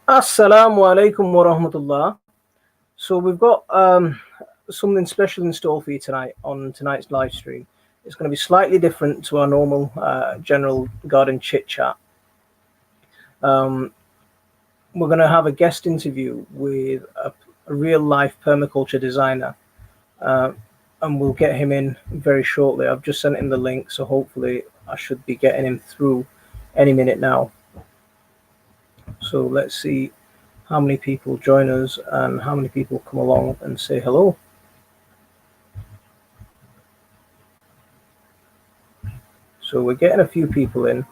Assalamu alaikum wa rahmatullah. So we've got something special in store for you tonight on tonight's live stream. It's going to be slightly different to our normal general garden chit chat. We're going to have a guest interview with a real life permaculture designer, and we'll get him in very shortly. I've just sent him the link, so hopefully I should be getting him through any minute now. So let's see how many people join us and how many people come along and say hello. So we're getting a few people in.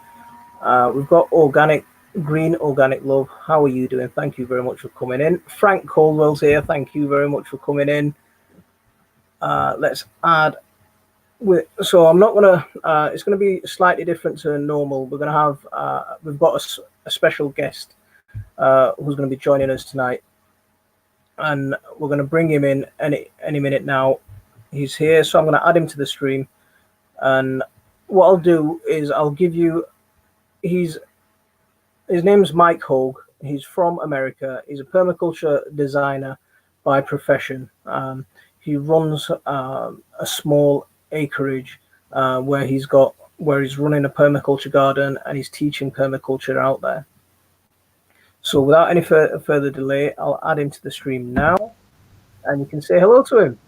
We've got Green Organic Love. How are you doing? Thank you very much for coming in. Frank Caldwell's here. Thank you very much for coming in. Let's add. So I'm not gonna. It's gonna be slightly different to normal. We're gonna have. We've got a special guest who's going to be joining us tonight, and we're going to bring him in any minute now. He's here, so I'm going to add him to the stream, and what I'll do is I'll give you his name's Mike Hoag. He's from America. He's a permaculture designer by profession. He runs a small acreage where he's running a permaculture garden, and he's teaching permaculture out there. So without any further delay, I'll add him to the stream now, and you can say hello to him.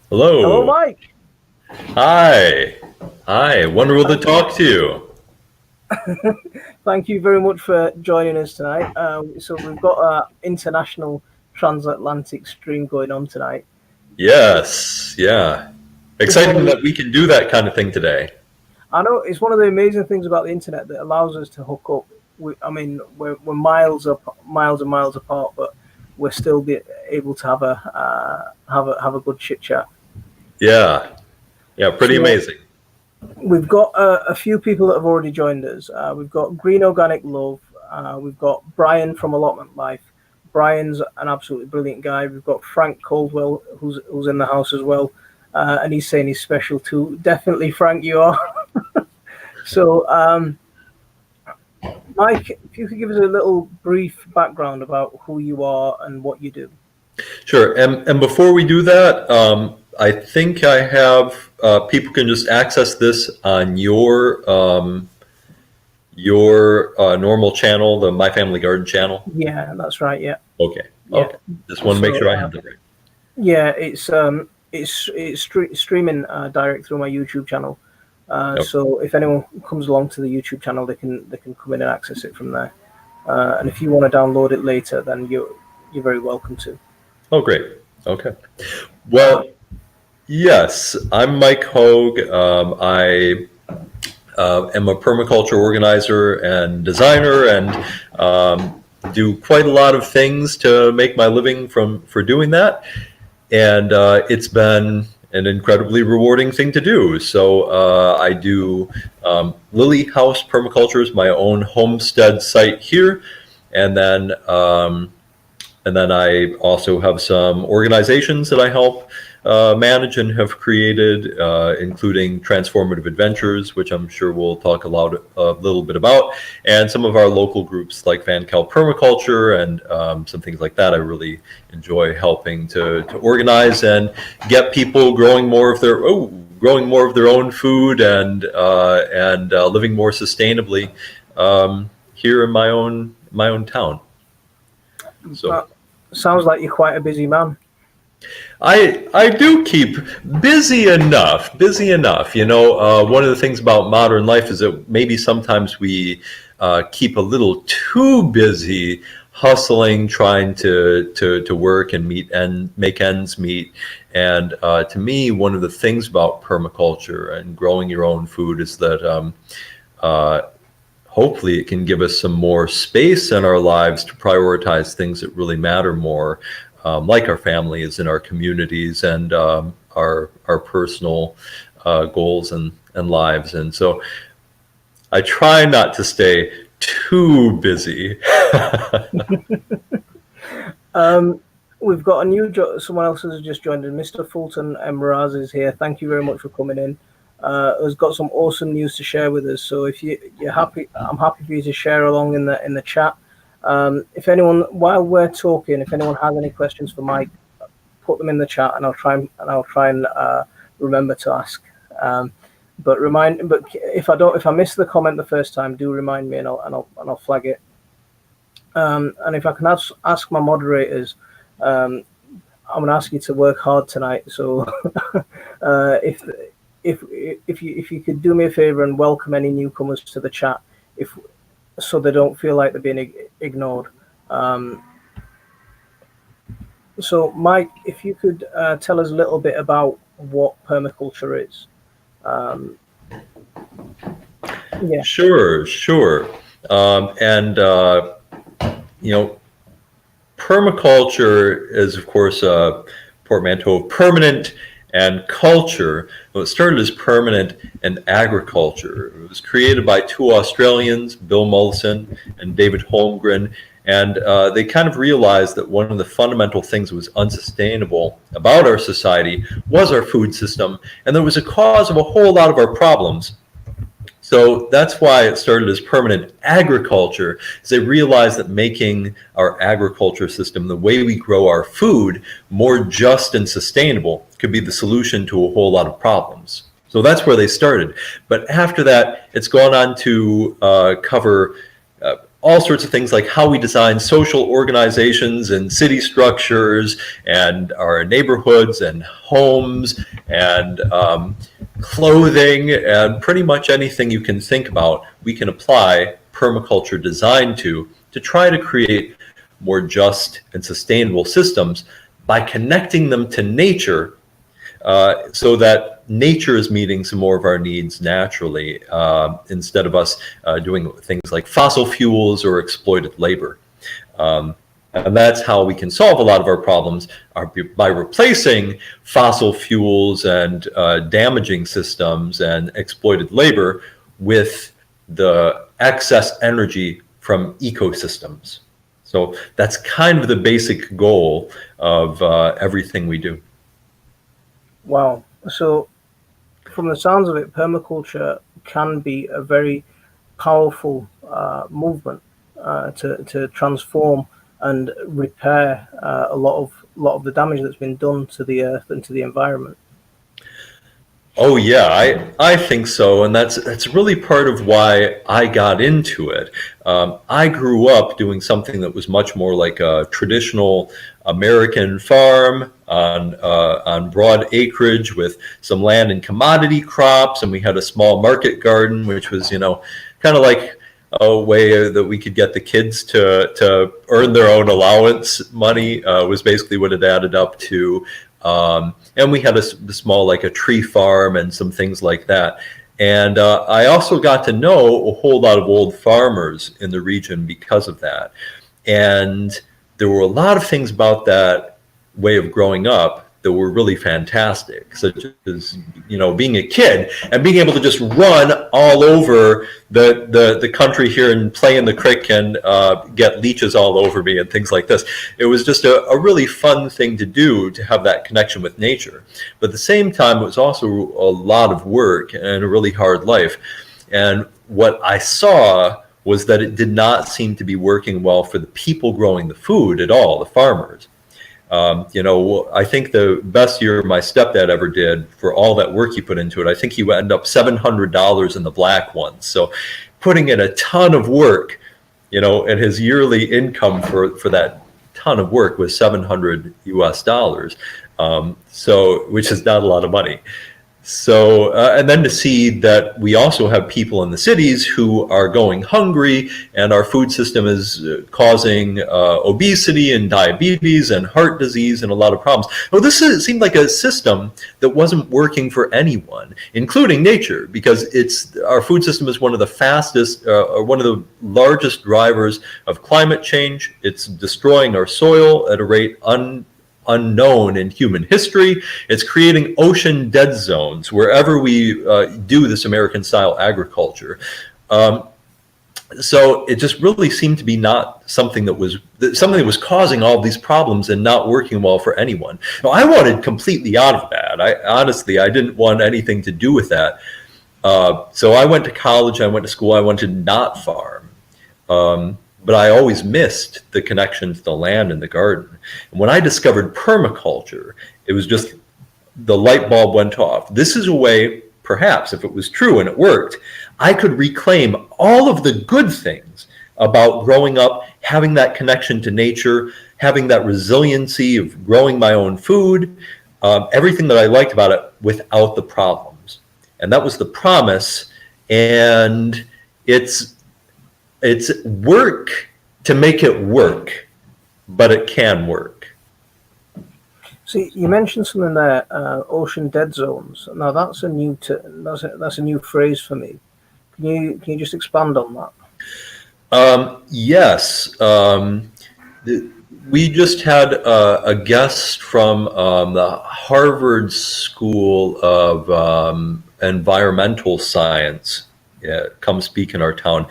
Hello. Hello, Mike. Hi. Wonderful to talk to you. Thank you very much for joining us tonight. So we've got an international transatlantic stream going on tonight. Yes. Yeah. Exciting that we can do that kind of thing today. I know it's one of the amazing things about the internet that allows us to hook up. We're miles and miles apart, but we're still able to have a good chit chat. Yeah, pretty amazing. We've got a few people that have already joined us. We've got Green Organic Love. We've got Brian from Allotment Life. Brian's an absolutely brilliant guy. We've got Frank Caldwell, who's in the house as well, and he's saying he's special too. Definitely, Frank, you are. So. Mike, if you could give us a little brief background about who you are and what you do. Sure. And before we do that, I think I have people can just access this on your normal channel, the My Family Garden channel. Yeah, that's right. Yeah. Okay. Just want to make sure I have that right. Yeah, it's streaming direct through my YouTube channel. So if anyone comes along to the YouTube channel, they can come in and access it from there. And if you want to download it later, then you're very welcome to. Oh, great. Okay. Well, yes, I'm Mike Hoag. I am a permaculture organizer and designer, and do quite a lot of things to make my living for doing that. And it's been an incredibly rewarding thing to do. So I do Lily House Permaculture is my own homestead site here, and then I also have some organizations that I help manage and have created, including Transformative Adventures, which I'm sure we'll talk a little bit about, and some of our local groups like Permaculture and some things like that. I really enjoy helping to organize and get people growing more of their own food and living more sustainably here in my own town. So sounds like you're quite a busy man. I do keep busy enough. You know, one of the things about modern life is that maybe sometimes we keep a little too busy hustling, trying to work and make ends meet. And to me, one of the things about permaculture and growing your own food is that hopefully it can give us some more space in our lives to prioritize things that really matter more. Like our families and our communities and our personal goals and lives. And so I try not to stay too busy. We've got someone else has just joined in. Mr. Fulton Mraz is here. Thank you very much for coming in. Has got some awesome news to share with us. So if you're happy, I'm happy for you to share along in the chat. If anyone, while we're talking, if anyone has any questions for Mike, put them in the chat, and I'll try and remember to ask. But if I miss the comment the first time, do remind me, and I'll flag it. And if I can ask my moderators, I'm going to ask you to work hard tonight. So if you could do me a favor and welcome any newcomers to the chat, so they don't feel like they're being ignored. So Mike, if you could tell us a little bit about what permaculture is. Yeah. Sure. Permaculture is, of course, a portmanteau of permanent and culture. Well, it started as permanent and agriculture. It was created by two Australians, Bill Mollison and David Holmgren, and they kind of realized that one of the fundamental things that was unsustainable about our society was our food system, and that was a cause of a whole lot of our problems. So that's why it started as permanent agriculture, is they realized that making our agriculture system, the way we grow our food, more just and sustainable could be the solution to a whole lot of problems. So that's where they started. But after that, it's gone on to cover all sorts of things like how we design social organizations and city structures and our neighborhoods and homes and clothing, and pretty much anything you can think about, we can apply permaculture design to try to create more just and sustainable systems by connecting them to nature, so that nature is meeting some more of our needs naturally, instead of us doing things like fossil fuels or exploited labor. And that's how we can solve a lot of our problems, by replacing fossil fuels and damaging systems and exploited labor with the excess energy from ecosystems. So that's kind of the basic goal of everything we do. Wow. So from the sounds of it, permaculture can be a very powerful movement to transform and repair a lot of the damage that's been done to the earth and to the environment. Oh yeah, I think so, and that's really part of why I got into it. I grew up doing something that was much more like a traditional American farm on broad acreage with some land and commodity crops, and we had a small market garden, which was, kind of like a way that we could get the kids to earn their own allowance money, was basically what it added up to. And we had a small, like a tree farm and some things like that. And I also got to know a whole lot of old farmers in the region because of that. And there were a lot of things about that way of growing up that were really fantastic, such as, being a kid and being able to just run all over the country here and play in the creek and get leeches all over me and things like this. It was just a really fun thing to do, to have that connection with nature. But at the same time, it was also a lot of work and a really hard life. And what I saw was that it did not seem to be working well for the people growing the food at all, the farmers. I think the best year my stepdad ever did, for all that work he put into it, I think he ended up $700 in the black ones. So putting in a ton of work, and his yearly income for that ton of work was $700 US. So, which is not a lot of money. So, and then to see that we also have people in the cities who are going hungry, and our food system is causing obesity and diabetes and heart disease and a lot of problems. Well, seemed like a system that wasn't working for anyone, including nature, because our food system is one of the fastest, or one of the largest drivers of climate change. It's destroying our soil at a rate unknown in human history. It's creating ocean dead zones wherever we do this American style agriculture. So it just really seemed to be not something that was causing all these problems and not working well for anyone. Now, I wanted completely out of that. I didn't want anything to do with that. So I went to college, I went to school, I wanted to not farm. but I always missed the connection to the land and the garden. And when I discovered permaculture, it was just the light bulb went off. This is a way, perhaps, if it was true and it worked, I could reclaim all of the good things about growing up, having that connection to nature, having that resiliency of growing my own food, everything that I liked about it without the problems. And that was the promise. And it's work to make it work, but it can work. See, you mentioned something there, ocean dead zones. Now that's a new that's a new phrase for me. Can you just expand on that? Yes. We just had a guest from the Harvard School of Environmental Science come speak in our town.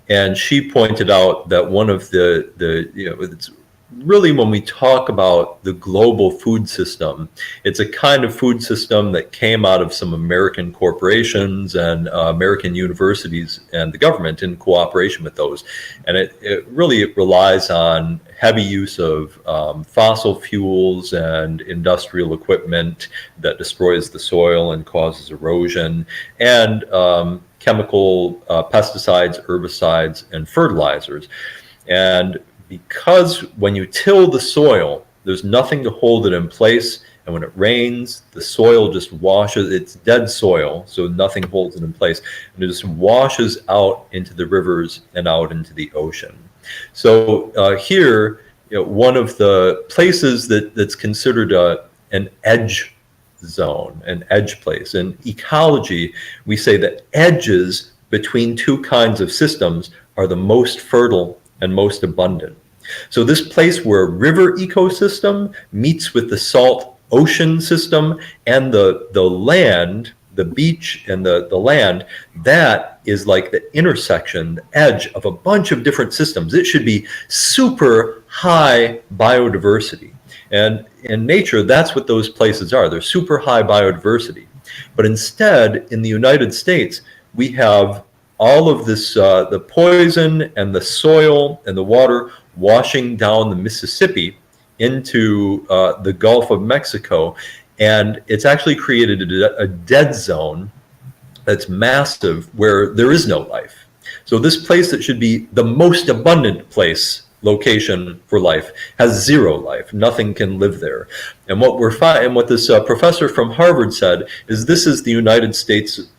And she pointed out that one of it's really, when we talk about the global food system, it's a kind of food system that came out of some American corporations and American universities and the government in cooperation with those. And it really relies on heavy use of fossil fuels and industrial equipment that destroys the soil and causes erosion, and chemical pesticides, herbicides, and fertilizers. And because when you till the soil, there's nothing to hold it in place. And when it rains, the soil just washes, it's dead soil, so nothing holds it in place. And it just washes out into the rivers and out into the ocean. So here, one of the places that's considered an edge zone, an edge place. In ecology, we say that edges between two kinds of systems are the most fertile and most abundant. So this place where river ecosystem meets with the salt ocean system and the land, the beach and the land, that is like the intersection, the edge of a bunch of different systems. It should be super high biodiversity. And in nature, that's what those places are. They're super high biodiversity. But instead, in the United States, we have all of this, the poison and the soil and the water washing down the Mississippi into the Gulf of Mexico. And it's actually created a dead zone that's massive where there is no life. So this place that should be the most abundant location for life has zero life. Nothing can live there. And what this professor from Harvard said is this is the United States'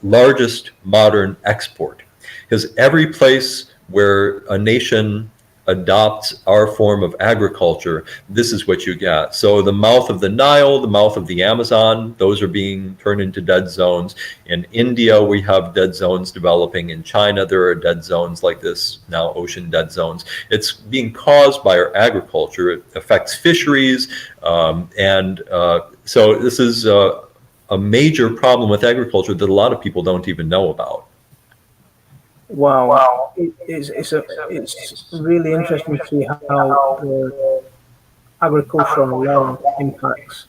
largest modern export, because every place where a nation adopts our form of agriculture, this is what you get. So the mouth of the Nile, the mouth of the Amazon, those are being turned into dead zones. In India, we have dead zones developing. In China, there are dead zones like this, now ocean dead zones. It's being caused by our agriculture. It affects fisheries. So this is a major problem with agriculture that a lot of people don't even know about. Wow. It's really interesting to see how the agriculture on the land impacts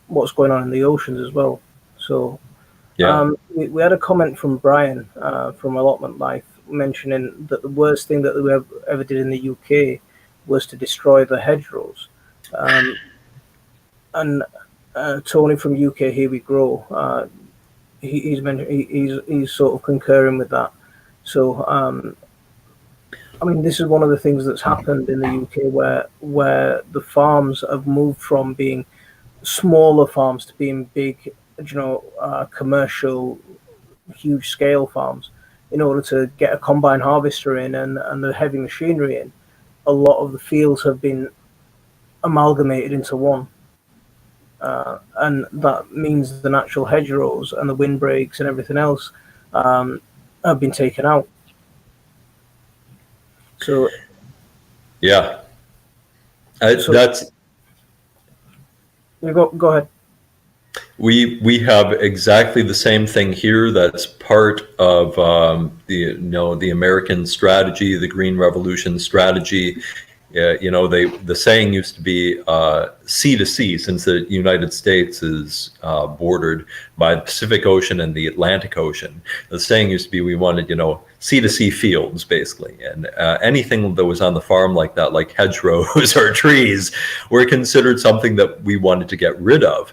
what's going on in the oceans as well. So Yeah. we had a comment from Brian from Allotment Life mentioning that the worst thing that we ever did in the UK was to destroy the hedgerows. And Tony from UK Here We Grow, he's sort of concurring with that. So I mean, this is one of the things that's happened in the UK where the farms have moved from being smaller farms to being big, commercial, huge scale farms. In order to get a combine harvester in and the heavy machinery in, a lot of the fields have been amalgamated into one. And that means the natural hedgerows and the windbreaks and everything else have been taken out. So Yeah. That's go ahead. We have exactly the same thing here. That's part of the American strategy, the Green Revolution strategy. The saying used to be sea to sea, since the United States is bordered by the Pacific Ocean and the Atlantic Ocean. The saying used to be we wanted, sea to sea fields, basically. And anything that was on the farm like that, like hedgerows or trees, were considered something that we wanted to get rid of.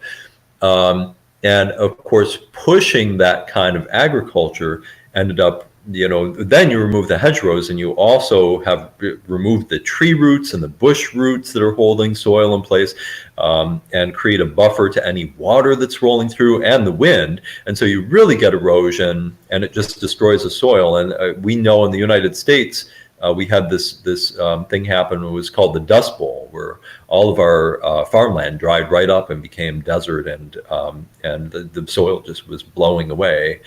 And of course, pushing that kind of agriculture ended up, then you remove the hedgerows, and you also have removed the tree roots and the bush roots that are holding soil in place, and create a buffer to any water that's rolling through and the wind. And so you really get erosion, and it just destroys the soil. And we know in the United States, we had this thing happen. It was called the Dust Bowl, where all of our farmland dried right up and became desert, and the soil just was blowing away.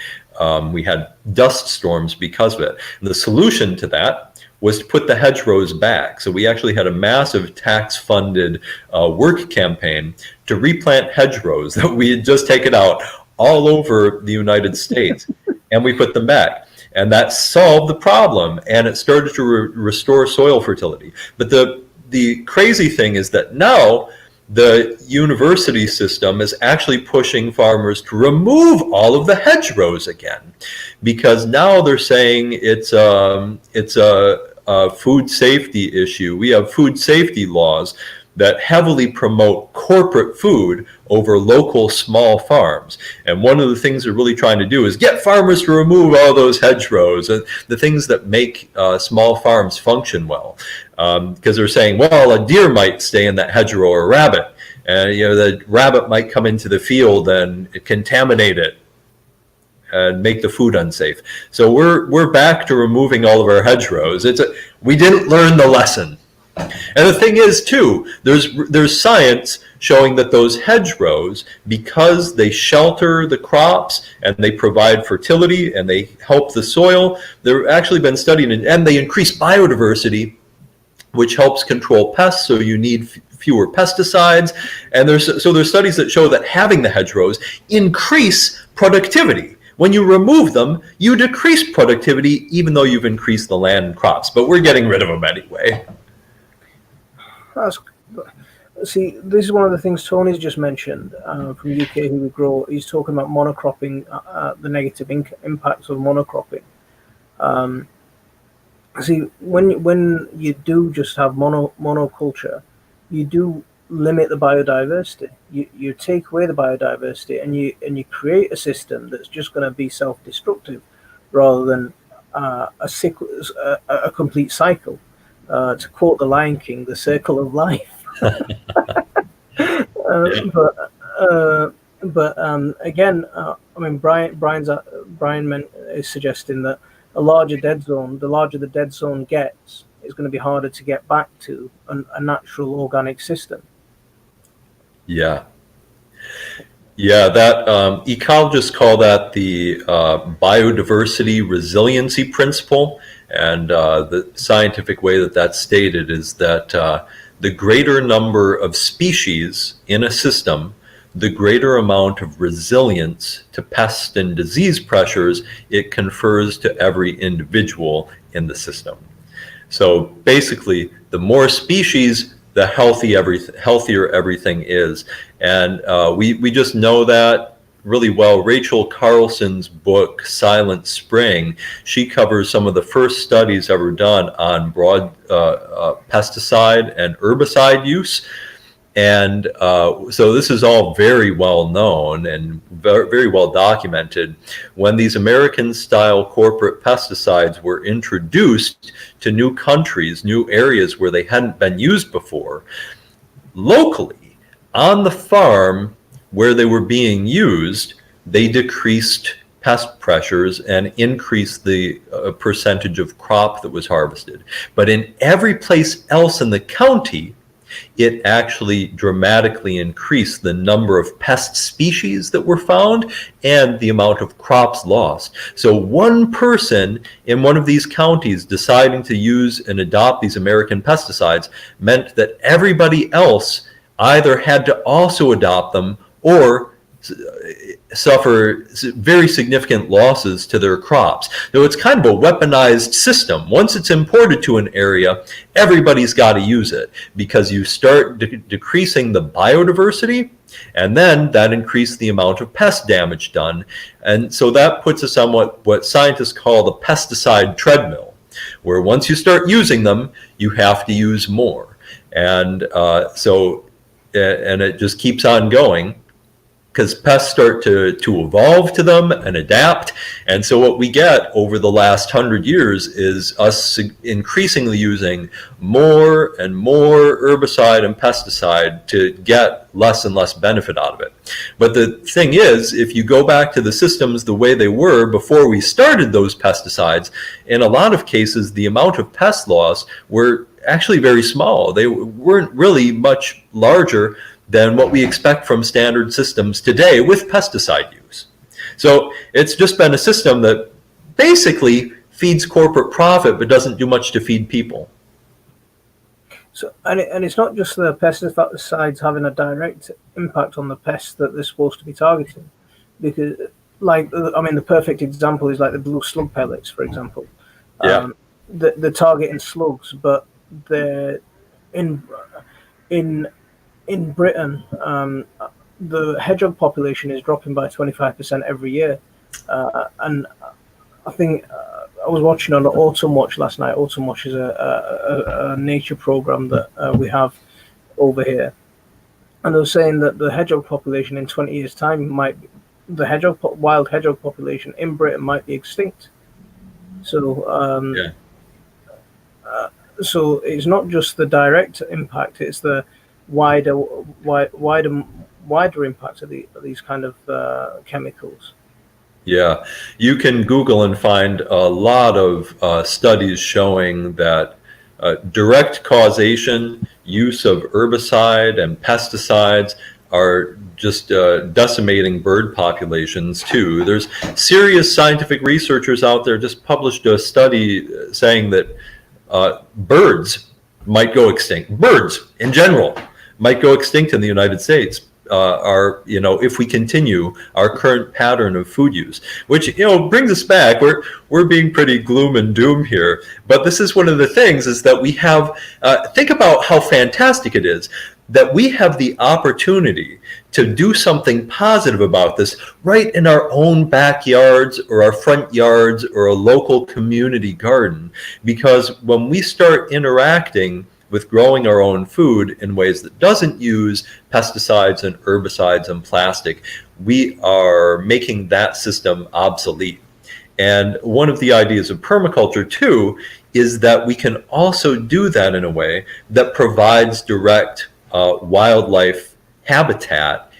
We had dust storms because of it. And the solution to that was to put the hedgerows back. So we actually had a massive tax-funded work campaign to replant hedgerows that we had just taken out all over the United States, and we put them back. And that solved the problem, and it started to restore soil fertility. But the crazy thing is that now the university system is actually pushing farmers to remove all of the hedgerows again, because now they're saying it's a food safety issue. We have food safety laws that heavily promote corporate food over local small farms. And one of the things they're really trying to do is get farmers to remove all those hedgerows and the things that make small farms function well. Because they're saying, well, a deer might stay in that hedgerow, or a rabbit. And the rabbit might come into the field and contaminate it and make the food unsafe. So we're back to removing all of our hedgerows. We didn't learn the lesson. And the thing is, too, there's science showing that those hedgerows, because they shelter the crops and they provide fertility and they help the soil, they've actually been studied, and they increase biodiversity, which helps control pests. So you need fewer pesticides. And there's studies that show that having the hedgerows increase productivity. When you remove them, you decrease productivity, even though you've increased the land and crops. But we're getting rid of them anyway. See, this is one of the things Tony's just mentioned from UK Who We Grow. He's talking about monocropping, the negative impacts of monocropping. See, when you do just have monoculture, you do limit the biodiversity. You take away the biodiversity, and you create a system that's just going to be self-destructive, rather than a complete cycle. To quote the Lion King, the circle of life. Again, I mean, Brian is suggesting that the larger the dead zone gets, it's going to be harder to get back to a natural organic system. Yeah. That ecologists call that the biodiversity resiliency principle. And the scientific way that that's stated is that the greater number of species in a system, the greater amount of resilience to pest and disease pressures it confers to every individual in the system. So basically, the more species, the healthier everything is. And we just know that really well. Rachel Carlson's book, Silent Spring, she covers some of the first studies ever done on broad pesticide and herbicide use. And so this is all very well known and very well documented. When these American-style corporate pesticides were introduced to new countries, new areas where they hadn't been used before, locally, on the farm where they were being used, they decreased pest pressures and increased the percentage of crop that was harvested. But in every place else in the county, it actually dramatically increased the number of pest species that were found and the amount of crops lost. So one person in one of these counties deciding to use and adopt these American pesticides meant that everybody else either had to also adopt them, or suffer very significant losses to their crops. So it's kind of a weaponized system. Once it's imported to an area, everybody's got to use it, because you start decreasing the biodiversity, and then that increases the amount of pest damage done. And so that puts us on what scientists call the pesticide treadmill, where once you start using them, you have to use more. And and it just keeps on going, because pests start to evolve to them and adapt. And so what we get over the last 100 years is us increasingly using more and more herbicide and pesticide to get less and less benefit out of it. But the thing is, if you go back to the systems the way they were before we started those pesticides, in a lot of cases, the amount of pest loss were actually very small. They weren't really much larger than what we expect from standard systems today with pesticide use. So it's just been a system that basically feeds corporate profit but doesn't do much to feed people. So, and it's not just the pesticides having a direct impact on the pests that they're supposed to be targeting, because, like, I mean, the perfect example is like the blue slug pellets, for example. Yeah. They're targeting slugs, but they're in Britain, the hedgehog population is dropping by 25% every year. And I think I was watching on Autumn Watch last night. Autumn Watch is a nature program that we have over here. And they were saying that the hedgehog population in 20 years' time wild hedgehog population in Britain might be extinct. So, so it's not just the direct impact; it's the wider impact of these kind of chemicals. Yeah, you can Google and find a lot of studies showing that direct causation, use of herbicide and pesticides are just decimating bird populations too. There's serious scientific researchers out there just published a study saying that birds might go extinct. Birds in general might go extinct in the United States. If we continue our current pattern of food use, which brings us back. We're being pretty gloom and doom here, but this is one of the things is that we have. Think about how fantastic it is that we have the opportunity to do something positive about this right in our own backyards or our front yards or a local community garden. Because when we start interacting with growing our own food in ways that doesn't use pesticides and herbicides and plastic, we are making that system obsolete. And one of the ideas of permaculture too is that we can also do that in a way that provides direct wildlife habitat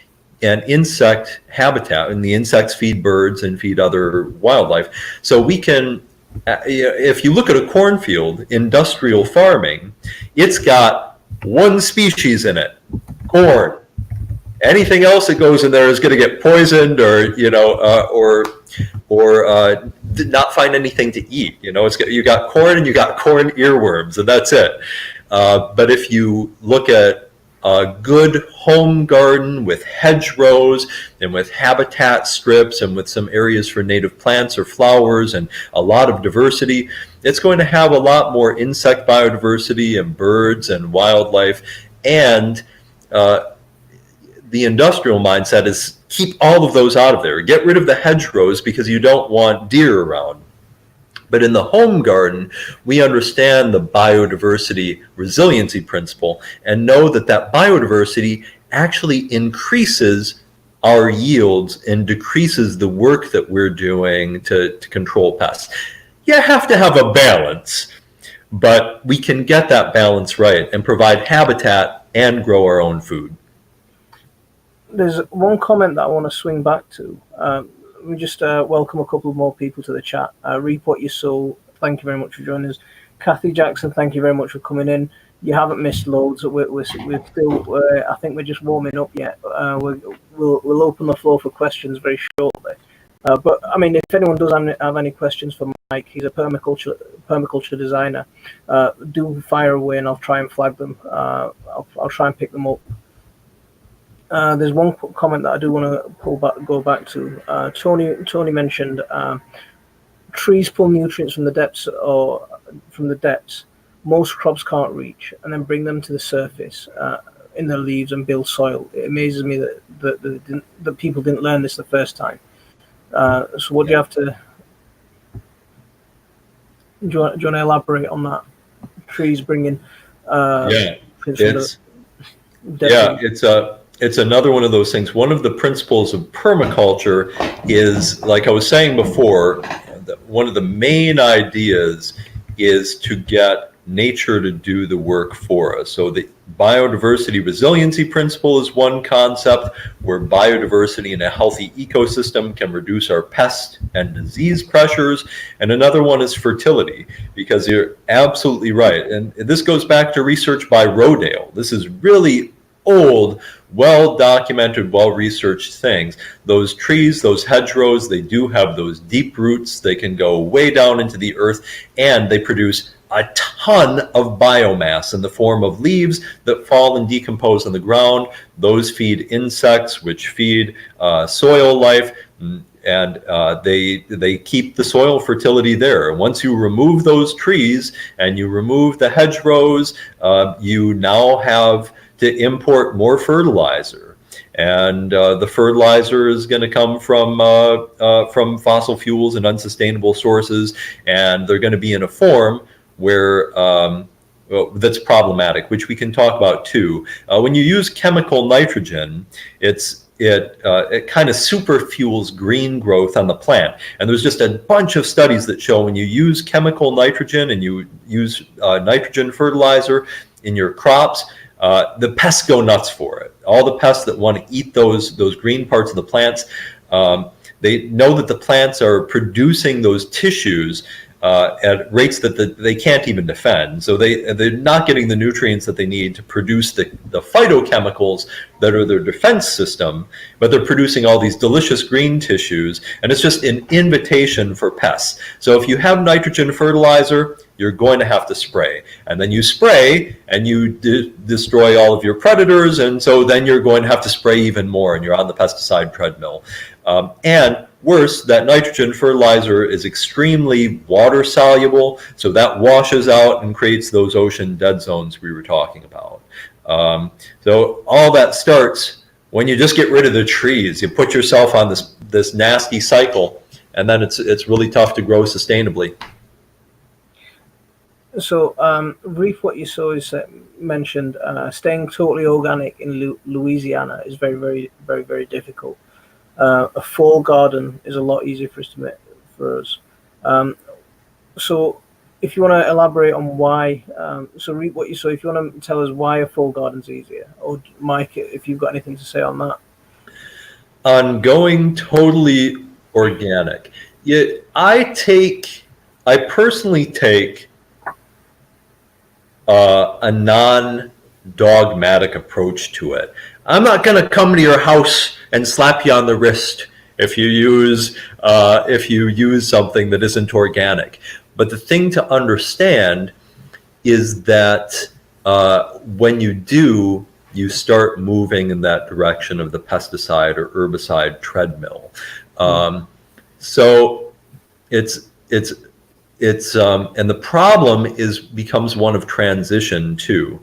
and insect habitat, and the insects feed birds and feed other wildlife. So we can, if you look at a cornfield, industrial farming, it's got one species in it, corn. Anything else that goes in there is going to get poisoned, or not find anything to eat. You got corn and you got corn earworms, and that's it. But if you look at a good home garden with hedgerows and with habitat strips and with some areas for native plants or flowers and a lot of diversity, it's going to have a lot more insect biodiversity and birds and wildlife. And the industrial mindset is keep all of those out of there. Get rid of the hedgerows because you don't want deer around. But in the home garden, we understand the biodiversity resiliency principle and know that that biodiversity actually increases our yields and decreases the work that we're doing to control pests. You have to have a balance, but we can get that balance right and provide habitat and grow our own food. There's one comment that I want to swing back to. We just welcome a couple more people to the chat. Reap What You Sow, thank you very much for joining us. Kathy Jackson, thank you very much for coming in. You haven't missed loads. We're still, I think we're just warming up yet. We'll open the floor for questions very shortly. But I mean, if anyone does have any questions for Mike, he's a permaculture designer. Do fire away, and I'll try and flag them. I'll try and pick them up. There's one comment that I do want to go back to. Tony mentioned trees pull nutrients from the depths most crops can't reach, and then bring them to the surface in their leaves and build soil. It amazes me that people didn't learn this the first time. So what do you have to? Do you want to elaborate on that? Trees bringing Yeah, nutrients from the yeah, depths. it's another one of those things. One of the principles of permaculture is, like I was saying before, one of the main ideas is to get nature to do the work for us. So the biodiversity resiliency principle is one concept where biodiversity in a healthy ecosystem can reduce our pest and disease pressures. And another one is fertility, because you're absolutely right. And this goes back to research by Rodale. This is really old, well-documented, well-researched things. Those trees, those hedgerows, they do have those deep roots. They can go way down into the earth, and they produce a ton of biomass in the form of leaves that fall and decompose on the ground. Those feed insects, which feed soil life, and they keep the soil fertility there. Once you remove those trees and you remove the hedgerows, you now have to import more fertilizer. And the fertilizer is going to come from fossil fuels and unsustainable sources, and they're going to be in a form where that's problematic, which we can talk about too. When you use chemical nitrogen, it kind of super fuels green growth on the plant. And there's just a bunch of studies that show when you use chemical nitrogen and you use nitrogen fertilizer in your crops, the pests go nuts for it. All the pests that want to eat those green parts of the plants, they know that the plants are producing those tissues at rates that they can't even defend. So they're not getting the nutrients that they need to produce the phytochemicals that are their defense system, but they're producing all these delicious green tissues, and it's just an invitation for pests. So if you have nitrogen fertilizer, you're going to have to spray, and then you spray and you destroy all of your predators, and so then you're going to have to spray even more, and you're on the pesticide treadmill. And worse, that nitrogen fertilizer is extremely water soluble, so that washes out and creates those ocean dead zones we were talking about. So all that starts when you just get rid of the trees. You put yourself on this nasty cycle, and then it's really tough to grow sustainably. So, Reef, what you saw is mentioned staying totally organic in Louisiana is very, very, very, very difficult. A fall garden is a lot easier for us to make for us. So, if you want to elaborate on why, so Reef, what you saw, if you want to tell us why a fall garden's easier, or Mike, if you've got anything to say on that. On going totally organic, I personally take a non-dogmatic approach to it. I'm not going to come to your house and slap you on the wrist if you use something that isn't organic. But the thing to understand is that when you do, you start moving in that direction of the pesticide or herbicide treadmill. So it's and the problem becomes one of transition too.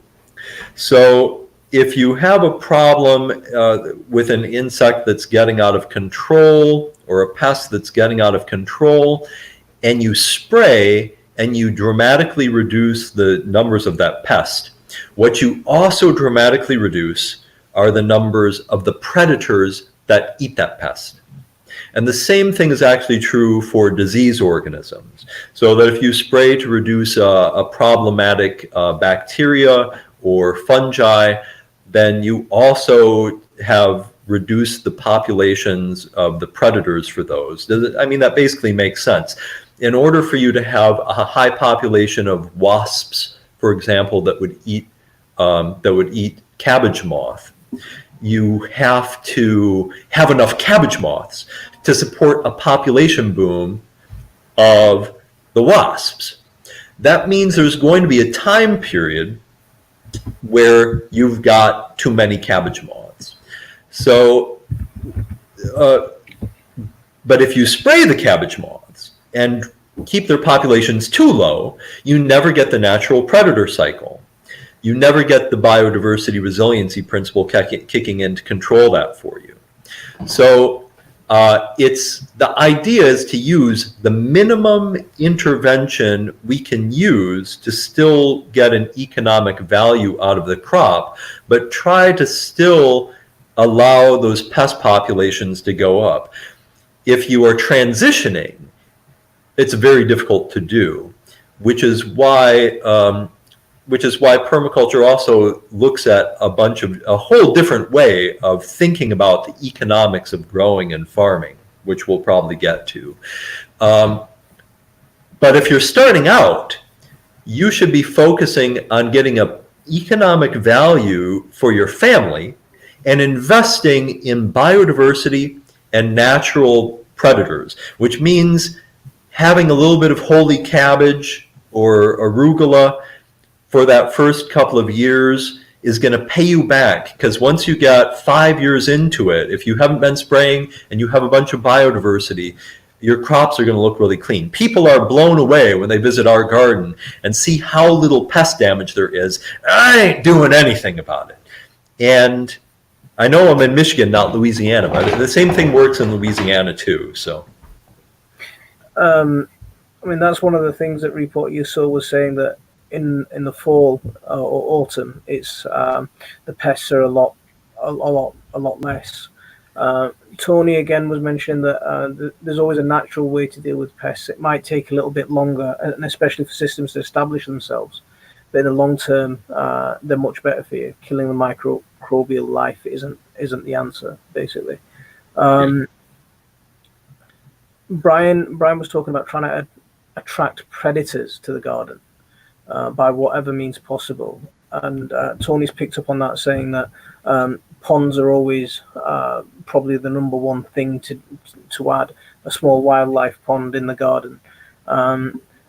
So if you have a problem with an insect that's getting out of control or a pest that's getting out of control, and you spray and you dramatically reduce the numbers of that pest, what you also dramatically reduce are the numbers of the predators that eat that pest. And the same thing is actually true for disease organisms. So that if you spray to reduce a problematic bacteria or fungi, then you also have reduced the populations of the predators for those. I mean, that basically makes sense. In order for you to have a high population of wasps, for example, that would eat cabbage moth, you have to have enough cabbage moths to support a population boom of the wasps. That means there's going to be a time period where you've got too many cabbage moths. So, but if you spray the cabbage moths and keep their populations too low, you never get the natural predator cycle. You never get the biodiversity resiliency principle kicking in to control that for you. So it's the idea is to use the minimum intervention we can use to still get an economic value out of the crop, but try to still allow those pest populations to go up. If you are transitioning, it's very difficult to do, which is why permaculture also looks at a whole different way of thinking about the economics of growing and farming, which we'll probably get to. But if you're starting out, you should be focusing on getting an economic value for your family and investing in biodiversity and natural predators, which means having a little bit of holy cabbage or arugula for that first couple of years is going to pay you back, because once you got 5 years into it, if you haven't been spraying and you have a bunch of biodiversity, your crops are going to look really clean. People are blown away when they visit our garden and see how little pest damage there is. I ain't doing anything about it. And I know I'm in Michigan, not Louisiana, but the same thing works in Louisiana too. So, I mean, that's one of the things that Report You Sow was saying, that in the fall or autumn, it's the pests are a lot less. Tony again was mentioning that there's always a natural way to deal with pests. It might take a little bit longer, and especially for systems to establish themselves. But in the long term, they're much better for you. Killing the microbial life isn't the answer, basically. Brian was talking about trying to attract predators to the garden by whatever means possible, and Tony's picked up on that, saying that ponds are always probably the number one thing to add, a small wildlife pond in the garden.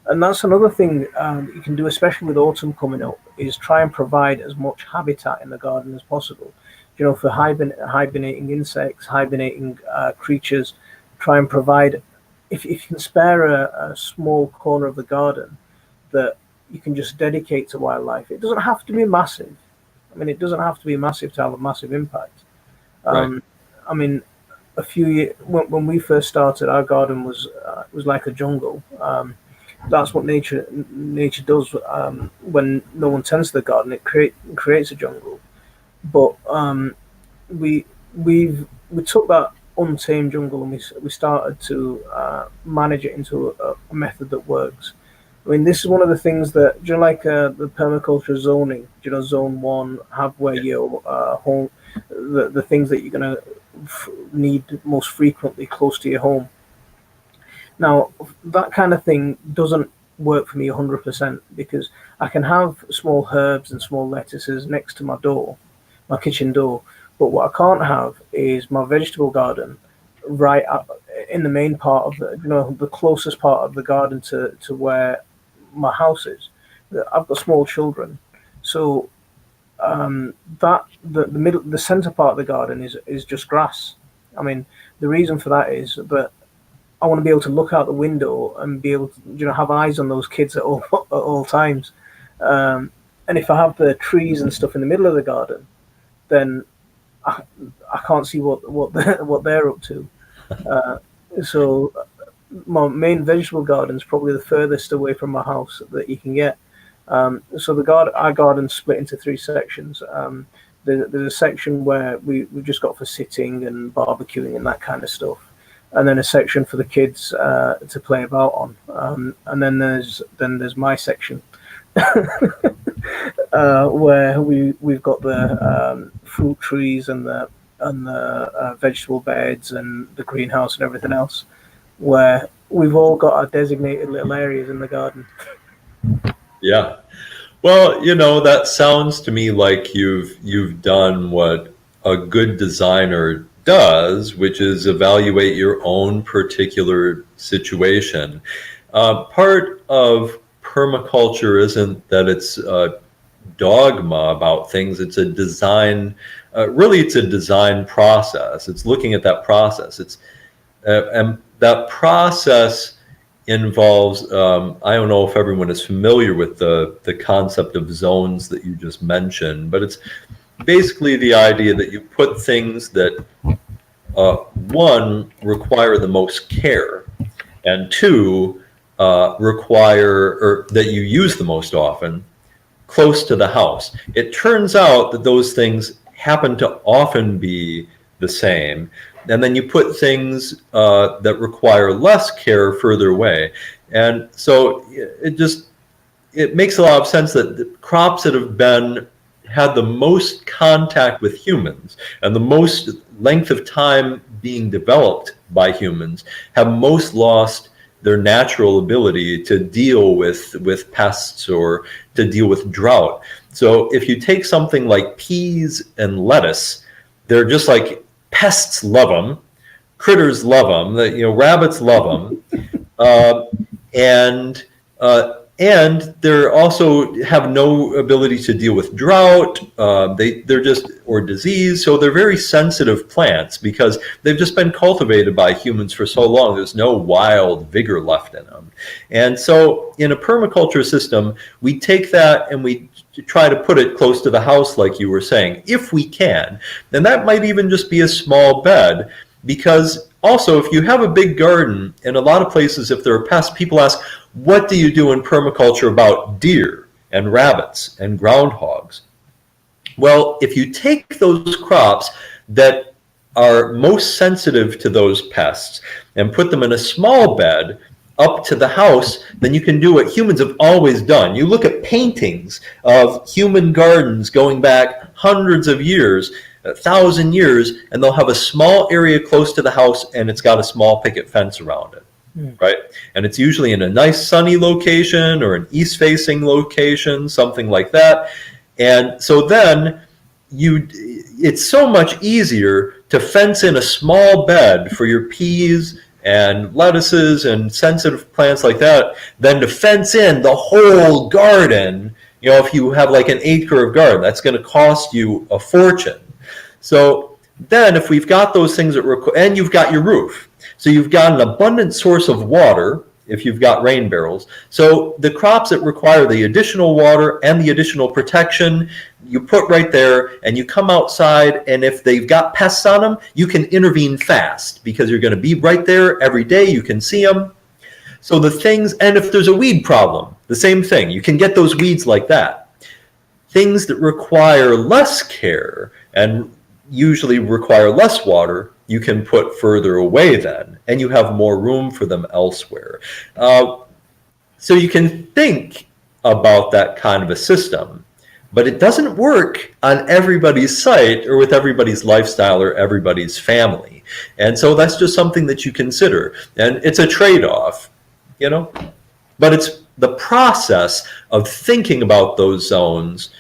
And that's another thing you can do, especially with autumn coming up, is try and provide as much habitat in the garden as possible. You know, for hibernating insects, hibernating creatures, try and provide, if you can spare a small corner of the garden that you can just dedicate to wildlife. It doesn't have to be massive. I mean, it doesn't have to be massive to have a massive impact. Right. I mean, a few years when we first started, our garden was like a jungle. That's what nature does. When no one tends to the garden, it creates a jungle. But we took that untamed jungle and we started to manage it into a method that works. I mean, this is one of the things that, you know, like the permaculture zoning, you know, zone 1, have where your home, the things that you're going to need most frequently close to your home. Now, that kind of thing doesn't work for me 100%, because I can have small herbs and small lettuces next to my door, my kitchen door, but what I can't have is my vegetable garden right up in the main part of the closest part of the garden to where my house is. I've got small children, so that the center part of the garden is just grass. I mean, the reason for that is that I want to be able to look out the window and be able to, have eyes on those kids at all times. And if I have the trees and stuff in the middle of the garden, then I can't see what they're up to. So my main vegetable garden is probably the furthest away from my house that you can get. So our garden's split into 3 sections. There's a section where we've just got for sitting and barbecuing and that kind of stuff, and then a section for the kids to play about on, and then there's my section where we've got the fruit trees and the vegetable beds and the greenhouse and everything else, where we've all got our designated little areas in the garden. Yeah. Well, that sounds to me like you've done what a good designer does, which is evaluate your own particular situation. Part of permaculture isn't that it's a dogma about things. It's a design really it's a design process. It's looking at that process. And that process involves, I don't know if everyone is familiar with the concept of zones that you just mentioned, but it's basically the idea that you put things that, one, require the most care, and two, require, or that you use the most often, close to the house. It turns out that those things happen to often be the same. And then you put things that require less care further away. And so it makes a lot of sense that the crops that have had the most contact with humans and the most length of time being developed by humans have most lost their natural ability to deal with pests or to deal with drought. So if you take something like peas and lettuce, they're just like, pests love them, critters love them, rabbits love them, and they also have no ability to deal with drought. They're just, or disease. So they're very sensitive plants because they've just been cultivated by humans for so long. There's no wild vigor left in them. And so in a permaculture system, we take that and we try to put it close to the house, like you were saying, if we can. And that might even just be a small bed, because also if you have a big garden, in a lot of places, if there are pests, people ask, what do you do in permaculture about deer and rabbits and groundhogs? Well, if you take those crops that are most sensitive to those pests and put them in a small bed up to the house, then you can do what humans have always done. You look at paintings of human gardens going back hundreds of years, 1,000 years, and they'll have a small area close to the house and it's got a small picket fence around it. Right? And it's usually in a nice sunny location or an east-facing location, something like that. And so then it's so much easier to fence in a small bed for your peas and lettuces and sensitive plants like that than to fence in the whole garden. If you have like an acre of garden, that's going to cost you a fortune. So then if we've got those things and you've got your roof, so you've got an abundant source of water if you've got rain barrels. So the crops that require the additional water and the additional protection, you put right there, and you come outside, and if they've got pests on them, you can intervene fast because you're going to be right there every day. You can see them. So the things, and if there's a weed problem, the same thing. You can get those weeds like that. Things that require less care and usually require less water, you can put further away then, and you have more room for them elsewhere. So you can think about that kind of a system, but it doesn't work on everybody's site or with everybody's lifestyle or everybody's family. And so that's just something that you consider. And it's a trade-off, but it's the process of thinking about those zones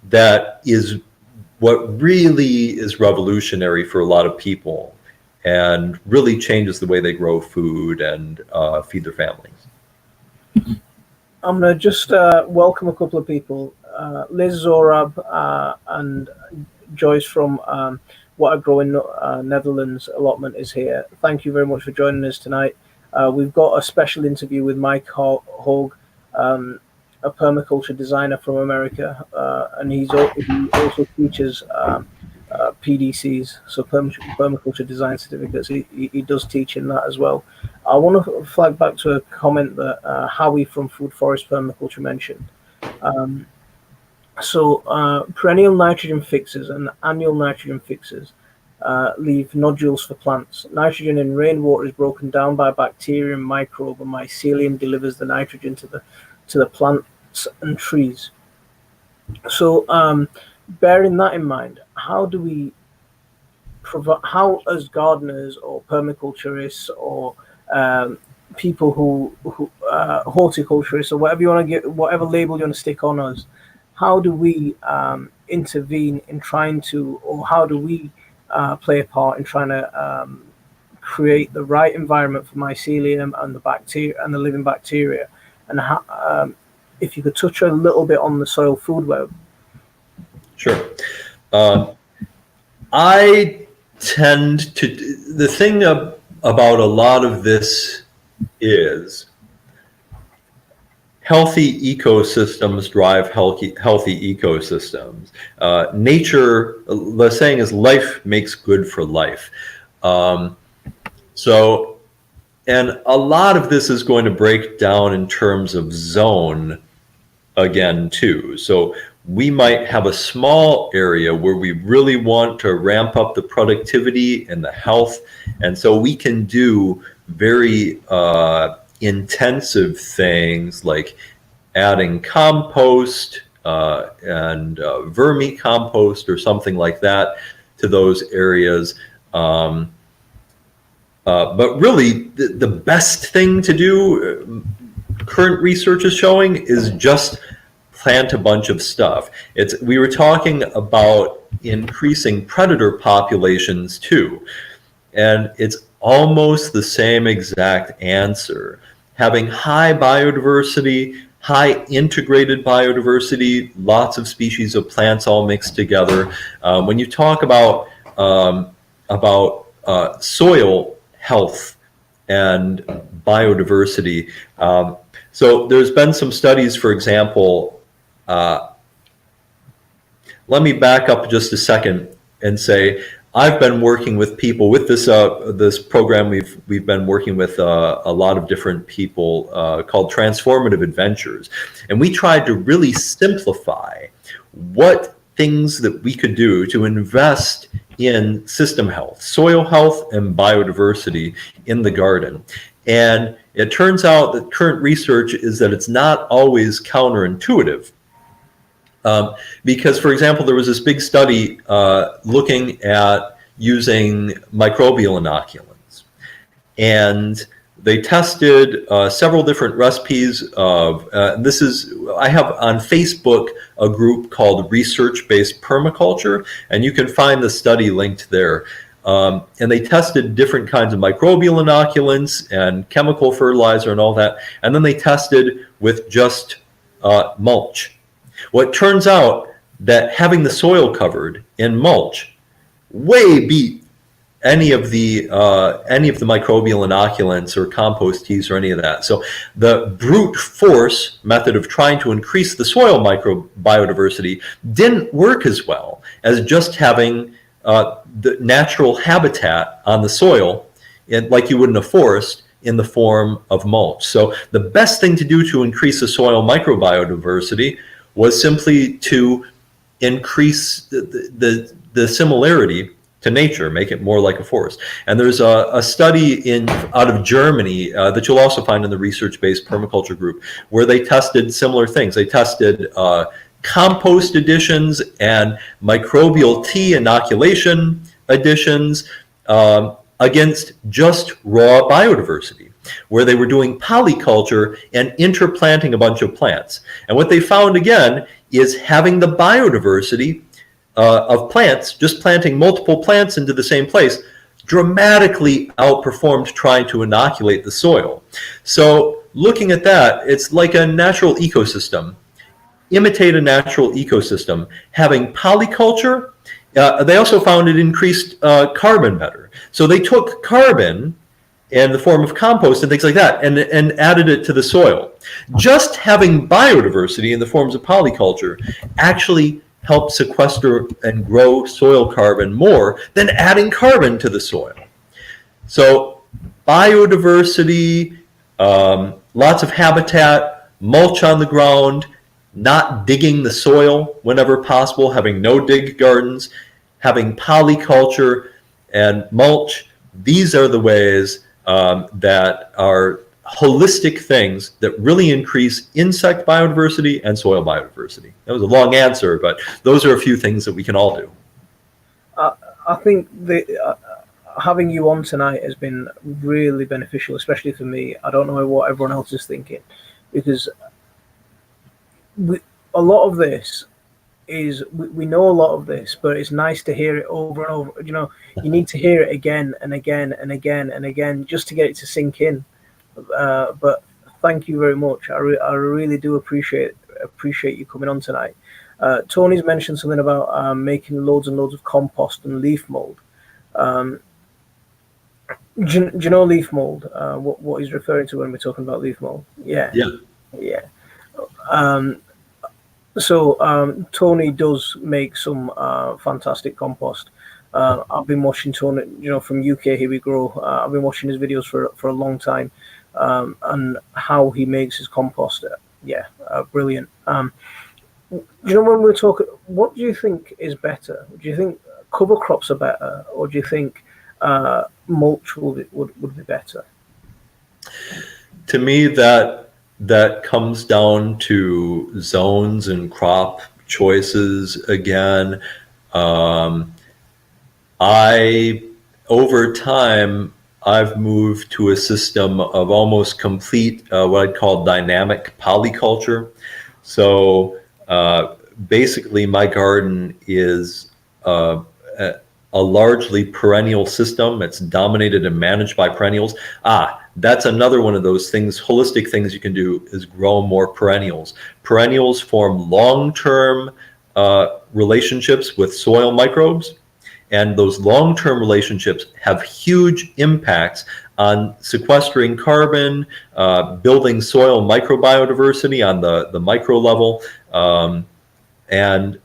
that is what really is revolutionary for a lot of people and really changes the way they grow food and feed their families. I'm going to just welcome a couple of people. Liz Zorab and Joyce from What I Grow in Netherlands allotment is here. Thank you very much for joining us tonight. We've got a special interview with Mike Hoag, a permaculture designer from America, and he also teaches PDCs, so permaculture design certificates. He does teach in that as well. I want to flag back to a comment that Howie from Food Forest Permaculture mentioned. Perennial nitrogen fixers and annual nitrogen fixers leave nodules for plants. Nitrogen in rainwater is broken down by bacteria and microbe, and mycelium delivers the nitrogen to the plants and trees. So bearing that in mind, how do we provide, how as gardeners or permaculturists or people who horticulturists or whatever you want to get, whatever label you want to stick on us, how do we intervene in trying to, or how do we play a part in trying to create the right environment for mycelium and the bacteria and the living bacteria? And how, if you could touch a little bit on the soil food web. Sure. I tend to, the thing about a lot of this is healthy ecosystems drive healthy ecosystems. Nature, the saying is life makes good for life. Um, so, and a lot of this is going to break down in terms of zone again too. So we might have a small area where we really want to ramp up the productivity and the health, and so we can do very intensive things like adding compost and vermicompost or something like that to those areas. But really, the best thing to do, current research is showing, is just plant a bunch of stuff. We were talking about increasing predator populations too, and it's almost the same exact answer. Having high biodiversity, high integrated biodiversity, lots of species of plants all mixed together. When you talk about soil health and biodiversity, so there's been some studies, for example, let me back up just a second and say I've been working with people with this this program. We've been working with a lot of different people called Transformative Adventures, and we tried to really simplify what things that we could do to invest in system health, soil health, and biodiversity in the garden. And it turns out that current research is that it's not always counterintuitive. Because, for example, there was this big study looking at using microbial inoculants. And they tested several different recipes of, I have on Facebook a group called Research-Based Permaculture, and you can find the study linked there. And they tested different kinds of microbial inoculants and chemical fertilizer and all that. And then they tested with just mulch. Well, it turns out that having the soil covered in mulch way beat any of the microbial inoculants or compost teas or any of that. So the brute force method of trying to increase the soil biodiversity didn't work as well as just having the natural habitat on the soil, like you would in a forest, in the form of mulch. So the best thing to do to increase the soil microbiodiversity was simply to increase the similarity to nature, make it more like a forest. And there's a study out of Germany that you'll also find in the research-based permaculture group, where they tested similar things. They tested compost additions and microbial tea inoculation additions against just raw biodiversity, where they were doing polyculture and interplanting a bunch of plants. And what they found again is having the biodiversity of plants, just planting multiple plants into the same place, dramatically outperformed trying to inoculate the soil. So looking at that, it's like a natural ecosystem. Imitate a natural ecosystem. Having polyculture, they also found it increased carbon better. So they took carbon in the form of compost and things like that, and added it to the soil. Just having biodiversity in the forms of polyculture actually helps sequester and grow soil carbon more than adding carbon to the soil. So biodiversity, lots of habitat, mulch on the ground, not digging the soil whenever possible, having no dig gardens, having polyculture and mulch. These are the ways that are holistic things that really increase insect biodiversity and soil biodiversity. That was a long answer, but those are a few things that we can all do. I think having you on tonight has been really beneficial, especially for me. I don't know what everyone else is thinking, because a lot of this is, we know a lot of this, but it's nice to hear it over and over. You know, you need to hear it again and again and again and again just to get it to sink in. But thank you very much. I really do appreciate appreciate you coming on tonight. Tony's mentioned something about making loads and loads of compost and leaf mold. Do you know leaf mold? What he's referring to when we're talking about leaf mold? Yeah, Yeah. yeah. Tony does make some fantastic compost. I've been watching Tony, from UK Here We Grow. I've been watching his videos for a long time, and how he makes his compost. Brilliant. When we're talking, what do you think is better? Do you think cover crops are better, or do you think mulch would be better? To me, that comes down to zones and crop choices again. Over time, I've moved to a system of almost complete what I'd call dynamic polyculture. So basically, my garden is a largely perennial system. It's dominated and managed by perennials. That's another one of those things, holistic things you can do, is grow more perennials. Perennials form long-term relationships with soil microbes, and those long-term relationships have huge impacts on sequestering carbon, building soil microbiodiversity on the micro level, and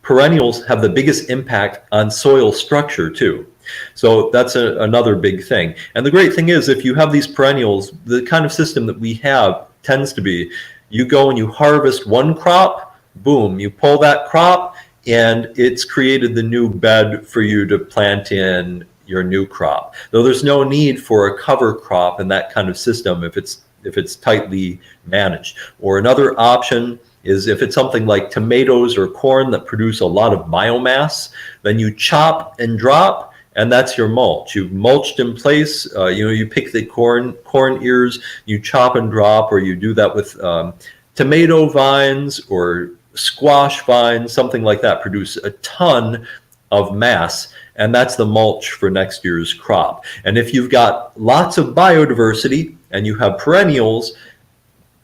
perennials have the biggest impact on soil structure too. So that's another big thing. And the great thing is, if you have these perennials, the kind of system that we have tends to be, you go and you harvest one crop, boom, you pull that crop, and it's created the new bed for you to plant in your new crop. Though there's no need for a cover crop in that kind of system if it's tightly managed. Or another option is if it's something like tomatoes or corn that produce a lot of biomass, then you chop and drop, and that's your mulch. You've mulched in place. You pick the corn ears, you chop and drop, or you do that with tomato vines or squash vines, something like that, produce a ton of mass, and that's the mulch for next year's crop. And if you've got lots of biodiversity and you have perennials,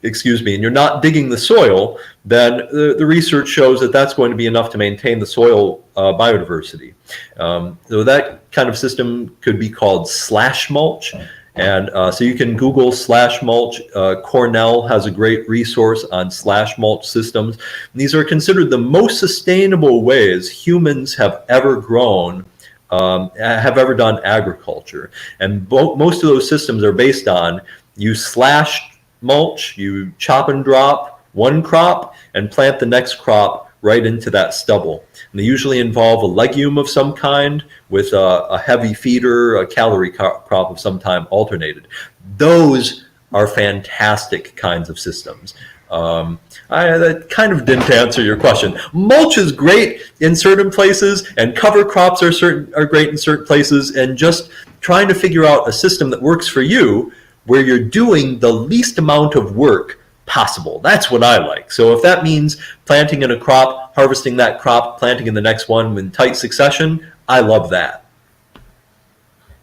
and you're not digging the soil, then the research shows that that's going to be enough to maintain the soil biodiversity. So that kind of system could be called slash mulch. And so you can Google slash mulch. Cornell has a great resource on slash mulch systems. And these are considered the most sustainable ways humans have ever grown, have ever done agriculture. And most of those systems are based on you slash mulch, you chop and drop one crop and plant the next crop right into that stubble. And they usually involve a legume of some kind with a heavy feeder, a calorie crop of some time alternated. Those are fantastic kinds of systems. That kind of didn't answer your question. Mulch is great in certain places, and cover crops are great in certain places, and just trying to figure out a system that works for you where you're doing the least amount of work possible. That's what I like. So if that means planting in a crop, harvesting that crop, planting in the next one in tight succession, I love that.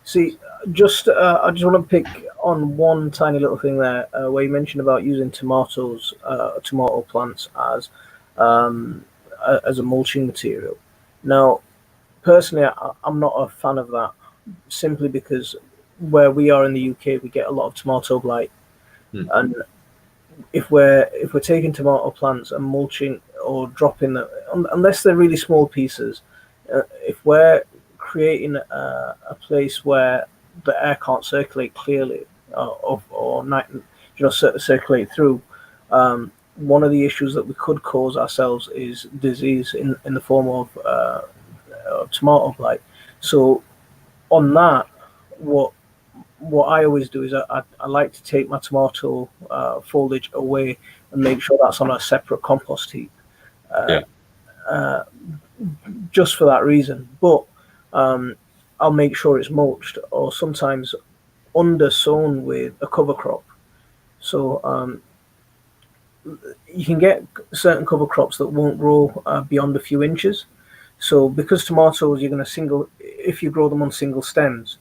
See, I just want to pick on one tiny little thing there, where you mentioned about using tomato plants as a mulching material. Now, personally, I'm not a fan of that, simply because where we are in the UK, we get a lot of tomato blight, and if we're taking tomato plants and mulching or dropping them, unless they're really small pieces, if we're creating a place where the air can't circulate clearly circulate through, one of the issues that we could cause ourselves is disease in the form of tomato blight. So on that, what I always do is I like to take my tomato foliage away and make sure that's on a separate compost heap, just for that reason. But I'll make sure it's mulched, or sometimes undersown with a cover crop. So you can get certain cover crops that won't grow beyond a few inches. So because tomatoes, if you grow them on single stems,